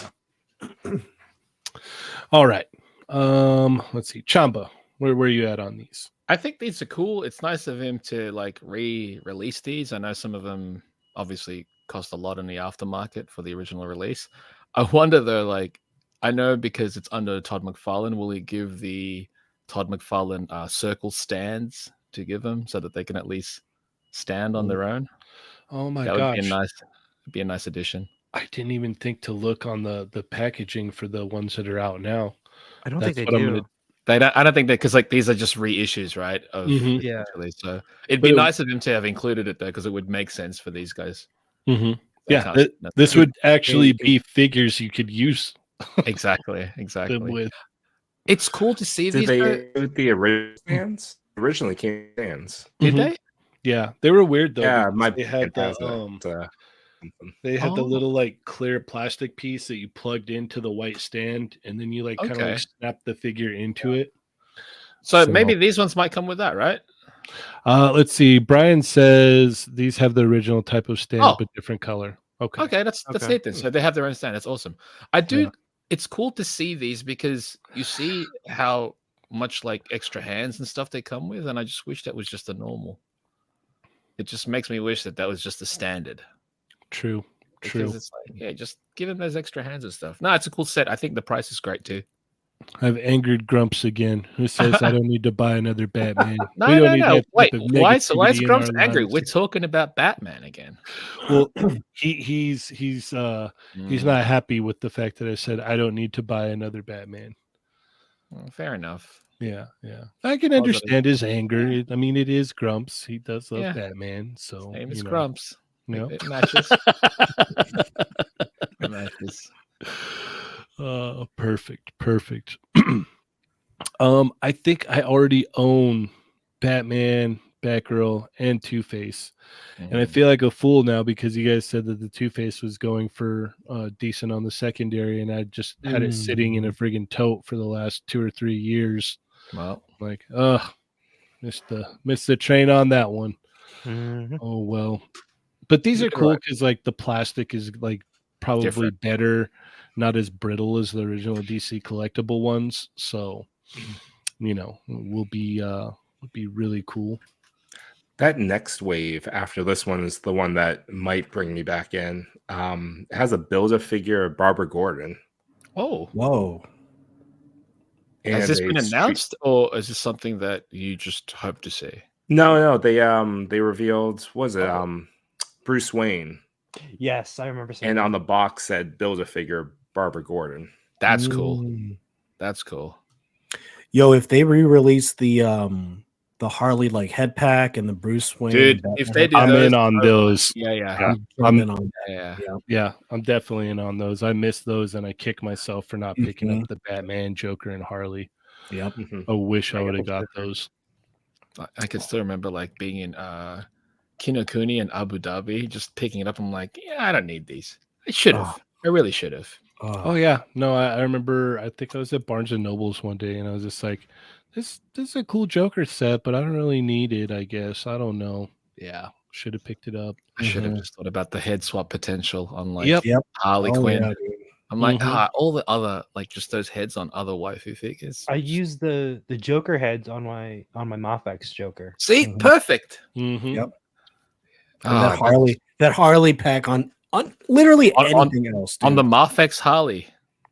All right. Let's see. Chamba, where are you at on these? I think these are cool. It's nice of him to like re-release these. I know some of them obviously cost a lot in the aftermarket for the original release. I wonder though, like I know because it's under Todd McFarlane, will he give the Todd McFarlane circle stands to give them so that they can at least stand on their own? Oh my That would be a gosh. nice addition. I didn't even think to look on the packaging for the ones that are out now. I don't think That's they what I'm gonna do. I don't think that because like these are just reissues, right? Of Mhm. Yeah. essentially. So it'd But be it- nice of him to have included it though, because it would make sense for these guys. They Yeah, can't this It- would actually it- be figures you could use exactly, them exactly. with. It's cool to see Did these. they Though. include the original stands? Originally came with stands. Did Mhm. they? Yeah, they were weird though Yeah, because my they had it has the it. Something. they had the Oh. little like clear plastic piece that you plugged into the white stand, and then you like kind of like Okay. snap the figure into it. So maybe these ones might come with that, right? Let's see. Brian says these have the original type of stand Oh. but different color. Okay. Okay, that's Okay. neat then. So they have their own stand. That's awesome. I do. Yeah. It's cool to see these because you see how much like extra hands and stuff they come with, and I just wish that was just a normal. It just makes me wish that that was just the standard. True. Because it's like, yeah, just give him those extra hands and stuff. No, it's a cool set. I think the price is great too. I've angered Grumps again, who says I don't need to buy another Batman. No, we don't no, need no. that Wait, type of why is negativity in Grumps our angry? lives. We're talking about Batman again. Well, he's not happy with the fact that I said I don't need to buy another Batman. Well, fair enough. Yeah. I can Positive. understand his anger. I mean, it is Grumps. He does love Yeah. Batman, so Name is you know. Grumps. You know. It matches. It matches. Perfect. I think I already own Batman, Batgirl, and Two-Face. And I Mhm. feel like a fool now because you guys said that the Two-Face was going for decent on the secondary, and I just had it sitting in a friggin' tote for the last 2 or 3 years. Well, Like, missed the train on that one. Mhm. Oh well. But these You're are cool right. because like the plastic is like probably Different. better, not as brittle as the original DC collectible ones. So you know, will be really cool. That next wave after this one is the one that might bring me back in. It has a Build-A-Figure of Barbara Gordon. Oh, Whoa. has this a been street- announced, or is this something that you just hope to see? No, they revealed was it Oh. Bruce Wayne, Yes, I remember seeing and that. on the box said Build-A-Figure Barbara Gordon. That's cool. Mm. That's cool. Yo, if they re-release the Harley like head pack and the Bruce Wayne, Dude, and if Batman they head do I'm pack, in those, on those. yeah. Yeah. I'm jumping on that. Yeah. Yeah. I'm definitely in on those. I missed those, and I kick myself for not picking up the Batman, Joker, and Harley. Yep. I wish I I would have got got those. I can still remember like being in Kinokuni in Abu Dhabi, just picking it up. I'm like, yeah, I don't need these. I should have. I really should have. Oh yeah, no, I remember. I think I was at Barnes and Nobles one day, and I was just like, "This is a cool Joker set, but I don't really need it. I guess I don't know. Yeah, should have picked it up. I should have Mhm. just thought about the head swap potential on like Yep. Yep. Harley Oh, Quinn. yeah, dude. I'm like, Mhm. all the other like just those heads on other waifu figures. I used the Joker heads on my Mafex Joker. See, Mhm. perfect. Mhm. Yep. Oh, And that's- that Harley pack on literally On- anything else. on the dude. Mafex Harley.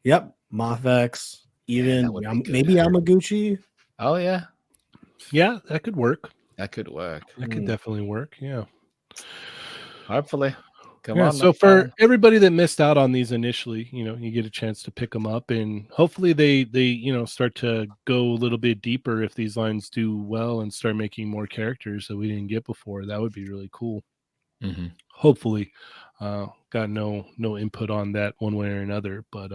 Yep, Mafex, even that would be good. maybe Yamaguchi. Oh yeah, Yeah, that could work. that could work. That could definitely work. Yeah. Hopefully, come Yeah. on. So next for time. everybody that missed out on these initially, you know, you get a chance to pick them up, and hopefully they start to go a little bit deeper if these lines do well and start making more characters that we didn't get before. That would be really cool. Mhm. Hopefully, got no input on that one way or another, but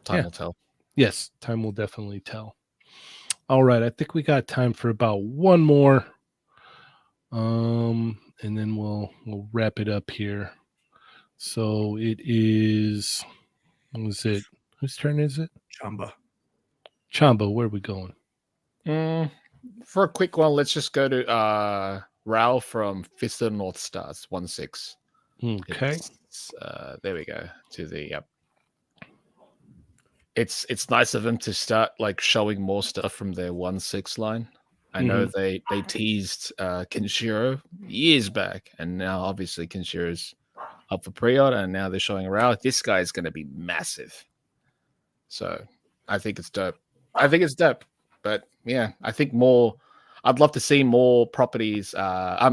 Time yeah. will tell. yes, time will definitely tell. All right, I think we got time for about one more, and then we'll wrap it up here. So it is. What was it? Whose turn is it? Chamba. Chamba, where are we going? For a quick one, let's just go to Rao from Fist of the North Stars 1/6. Okay. There we go to the it's nice of them to start like showing more stuff from their 1/6 line. I know they teased Kenshiro years back, and now obviously Kenshiro's up for pre-order, and now they're showing around. This guy is going to be massive. So I think it's dope. But yeah, I think more. I'd love to see more properties,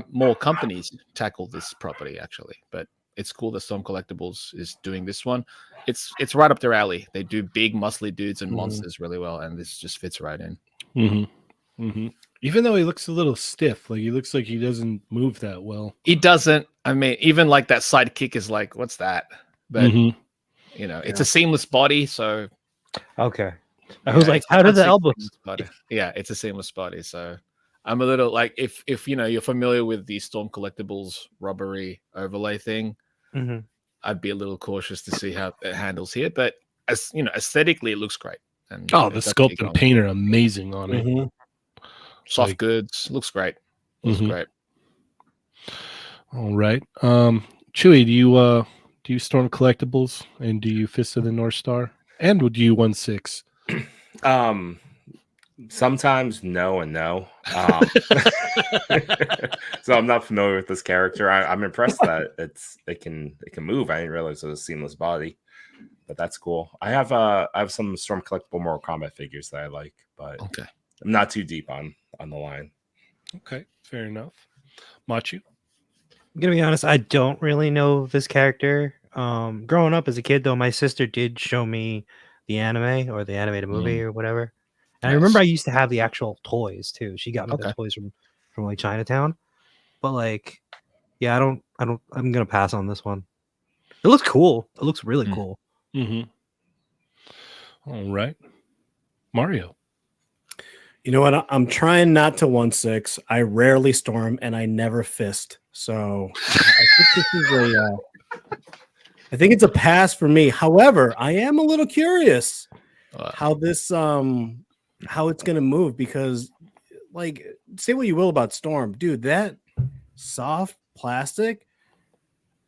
more companies tackle this property actually. But it's cool that Storm Collectibles is doing this one. It's right up their alley. They do big, muscly dudes and monsters really well, and this just fits right in. Even though he looks a little stiff, like he looks like he doesn't move that well. He doesn't. I mean, even like that sidekick is like, what's that? But you know, it's a seamless body, so Okay. I was like, how did the elbows? Yeah, it's a seamless body. So I'm a little like, if you know you're familiar with the Storm Collectibles robbery overlay thing, I'd be a little cautious to see how it handles here. But as you know, aesthetically, it looks great. And the sculpt and paint are amazing on it. Soft goods, looks great. Looks great. All right, Chewy, do you Storm Collectibles and do you Fist of the Northstar and would you 1/6? Sometimes no and no. So I'm not familiar with this character. I'm impressed that it can move. I didn't realize it was a seamless body, but that's cool. I have some Storm Collectible Mortal Kombat figures that I like, but I'm not too deep on the line. Okay, fair enough. Machu? I'm gonna be honest, I don't really know this character. Growing up as a kid, though, my sister did show me the anime or the animated movie or whatever. And I remember I used to have the actual toys too. She got me the toys from like Chinatown. But like, yeah, I'm gonna pass on this one. It looks cool. It looks really cool. All right. Mario. You know what? I'm trying not to 1/6. I rarely Storm and I never Fist. So I think this is I think it's a pass for me. However, I am a little curious how this how it's gonna move, because like, say what you will about Storm, dude, that soft plastic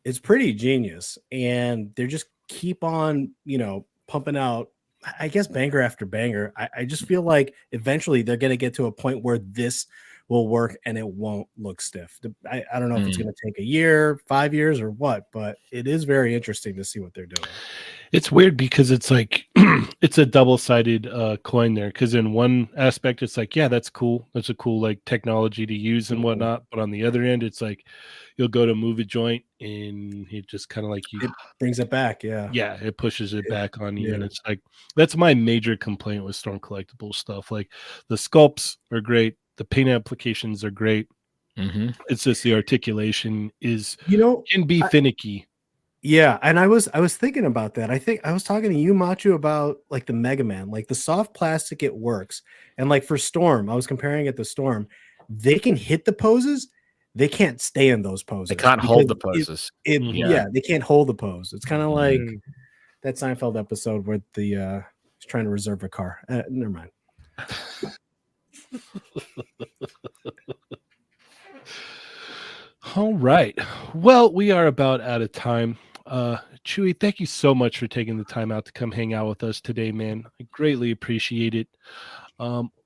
is pretty genius, and they're just keep on, you know, pumping out, I guess, banger after banger. I just feel like eventually they're gonna get to a point where this will work and it won't look stiff. I don't know if it's going to take a year, 5 years, or what, but it is very interesting to see what they're doing. It's weird because it's like it's a double-sided coin there, because in one aspect it's like, yeah, that's cool, that's a cool like technology to use and whatnot, but on the other end it's like you'll go to move a joint and it just kind of like it brings it back. It pushes it back on you. And it's like, that's my major complaint with Storm Collectible stuff. Like, the sculpts are great, the paint applications are great. It's just the articulation is, can be finicky. Yeah, and I was thinking about that. I think I was talking to you, Machu, about like the Mega Man, like the soft plastic, it works. And like for Storm, I was comparing it to Storm. They can hit the poses, they can't stay in those poses. They can't hold the poses. They can't hold the pose. It's kind of like that Seinfeld episode where the he's trying to reserve a car. Never mind. All right. Well, we are about out of time. Chewy, thank you so much for taking the time out to come hang out with us today, man. I greatly appreciate it.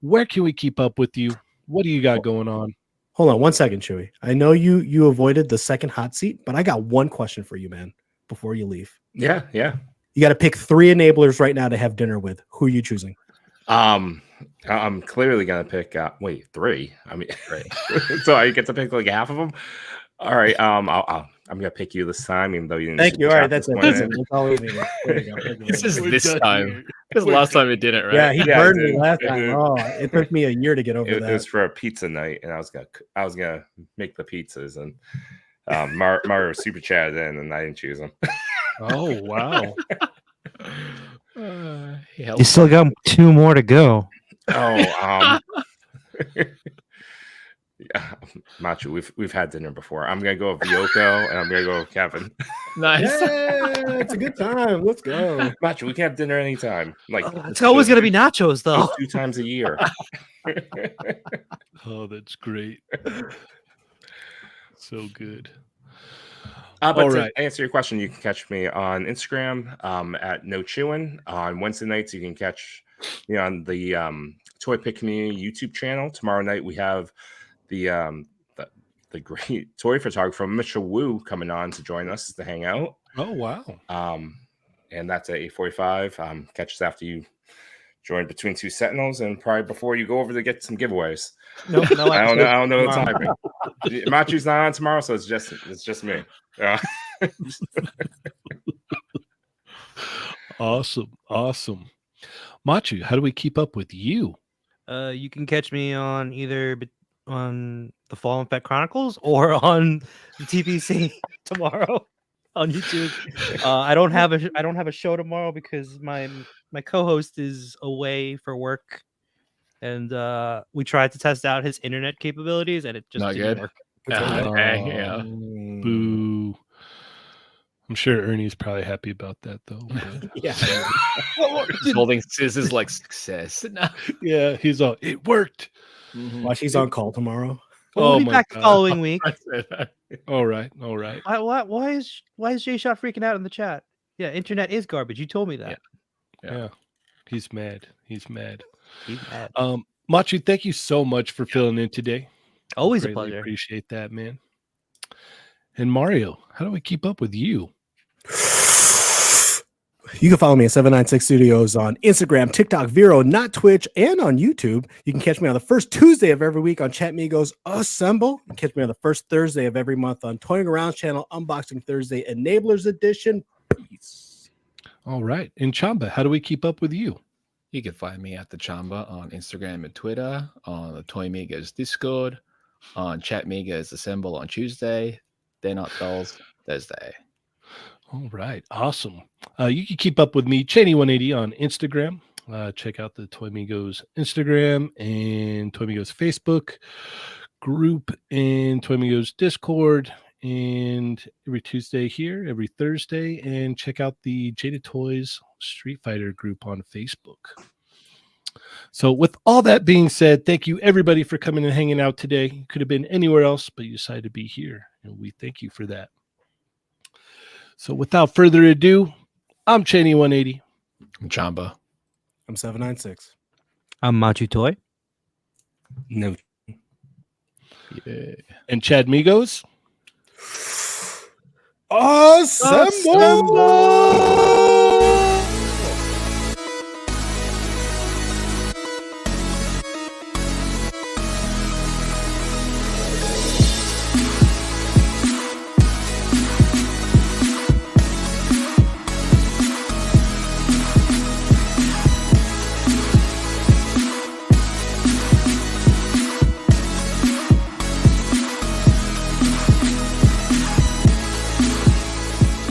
Where can we keep up with you? What do you got going on? Hold on 1 second, Chewy. I know you avoided the second hot seat, but I got one question for you, man, before you leave. Yeah. You got to pick 3 enablers right now to have dinner with. Who are you choosing? I'm clearly gonna pick 3. I mean, so I get to pick like half of them. All right. I'm gonna pick you this time, even though you didn't. Thank you. All right, that's it. That's all we need. This is this time. Because last time it didn't, right? Yeah, he burned me last time. Oh, it took me a year to get over that. It was for a pizza night, and I was gonna make the pizzas, and Mario super chatted in, and I didn't choose him. Oh wow. You still got 2 more to go. Oh, yeah, Machu, we've had dinner before. I'm gonna go with Vyoko, and I'm gonna go with Kevin. Nice. Yeah, it's a good time. Let's go. Machu, we can have dinner anytime. Like, it's always gonna be nachos, though. 2 times a year. Oh, that's great. So good. But All to right. answer your question, you can catch me on Instagram at No Chewin. On Wednesday nights, you can catch me on the Toy Pick Community YouTube channel. Tomorrow night, we have the great toy photographer Mitchell Wu coming on to join us to hang out. Oh, wow. And that's at 8:45. Catch us after you join Between Two Sentinels, and probably before you go over to get some giveaways. No, no. I don't know the tomorrow. timing. Machu's not on tomorrow, so it's just me. Awesome. Machu, how do we keep up with you? You can catch me on either on the Fallen Pet Chronicles or on the TPC tomorrow on YouTube. I don't have a show tomorrow because my co-host is away for work, and we tried to test out his internet capabilities, and it just Not didn't good? work. Okay, yeah. Boo. I'm sure Ernie's probably happy about that, though. But Yeah. He's holding scissors like success. No. yeah, he's all, it worked. Mhm. Watch, he's on call tomorrow. We'll be my back the God. following week. I said that. All right. Why is Jay Shot freaking out in the chat? Yeah, internet is garbage. You told me that. Yeah. He's mad. He's mad. He's mad. Machu, thank you so much for filling in today. Always a Greatly pleasure. Appreciate that, man. And Mario, how do we keep up with you? You can follow me at 796 Studios on Instagram, TikTok, Vero, not Twitch, and on YouTube. You can catch me on the first Tuesday of every week on Chatmigos Assemble. You can catch me on the first Thursday of every month on Toying Around channel, Unboxing Thursday, Enablers Edition. Peace. All right. And Chamba, how do we keep up with you? You can find me at the Chamba on Instagram and Twitter, on the Toymigos Discord, on Chatmigos Assemble on Tuesday. They're Not Dolls Thursday. All right. Awesome. You can keep up with me, Cheney180 on Instagram. Check out the Toymigos Instagram and Toymigos Facebook group and Toymigos Discord. And every Tuesday here, every Thursday. And check out the Jada Toys Street Fighter group on Facebook. So with all that being said, thank you everybody for coming and hanging out today. You could have been anywhere else, but you decided to be here. And we thank you for that. So without further ado, I'm Cheney180. I'm Chamba. I'm 796. I'm Machu Toy. No. Yeah. And Chatmigos. Assemble!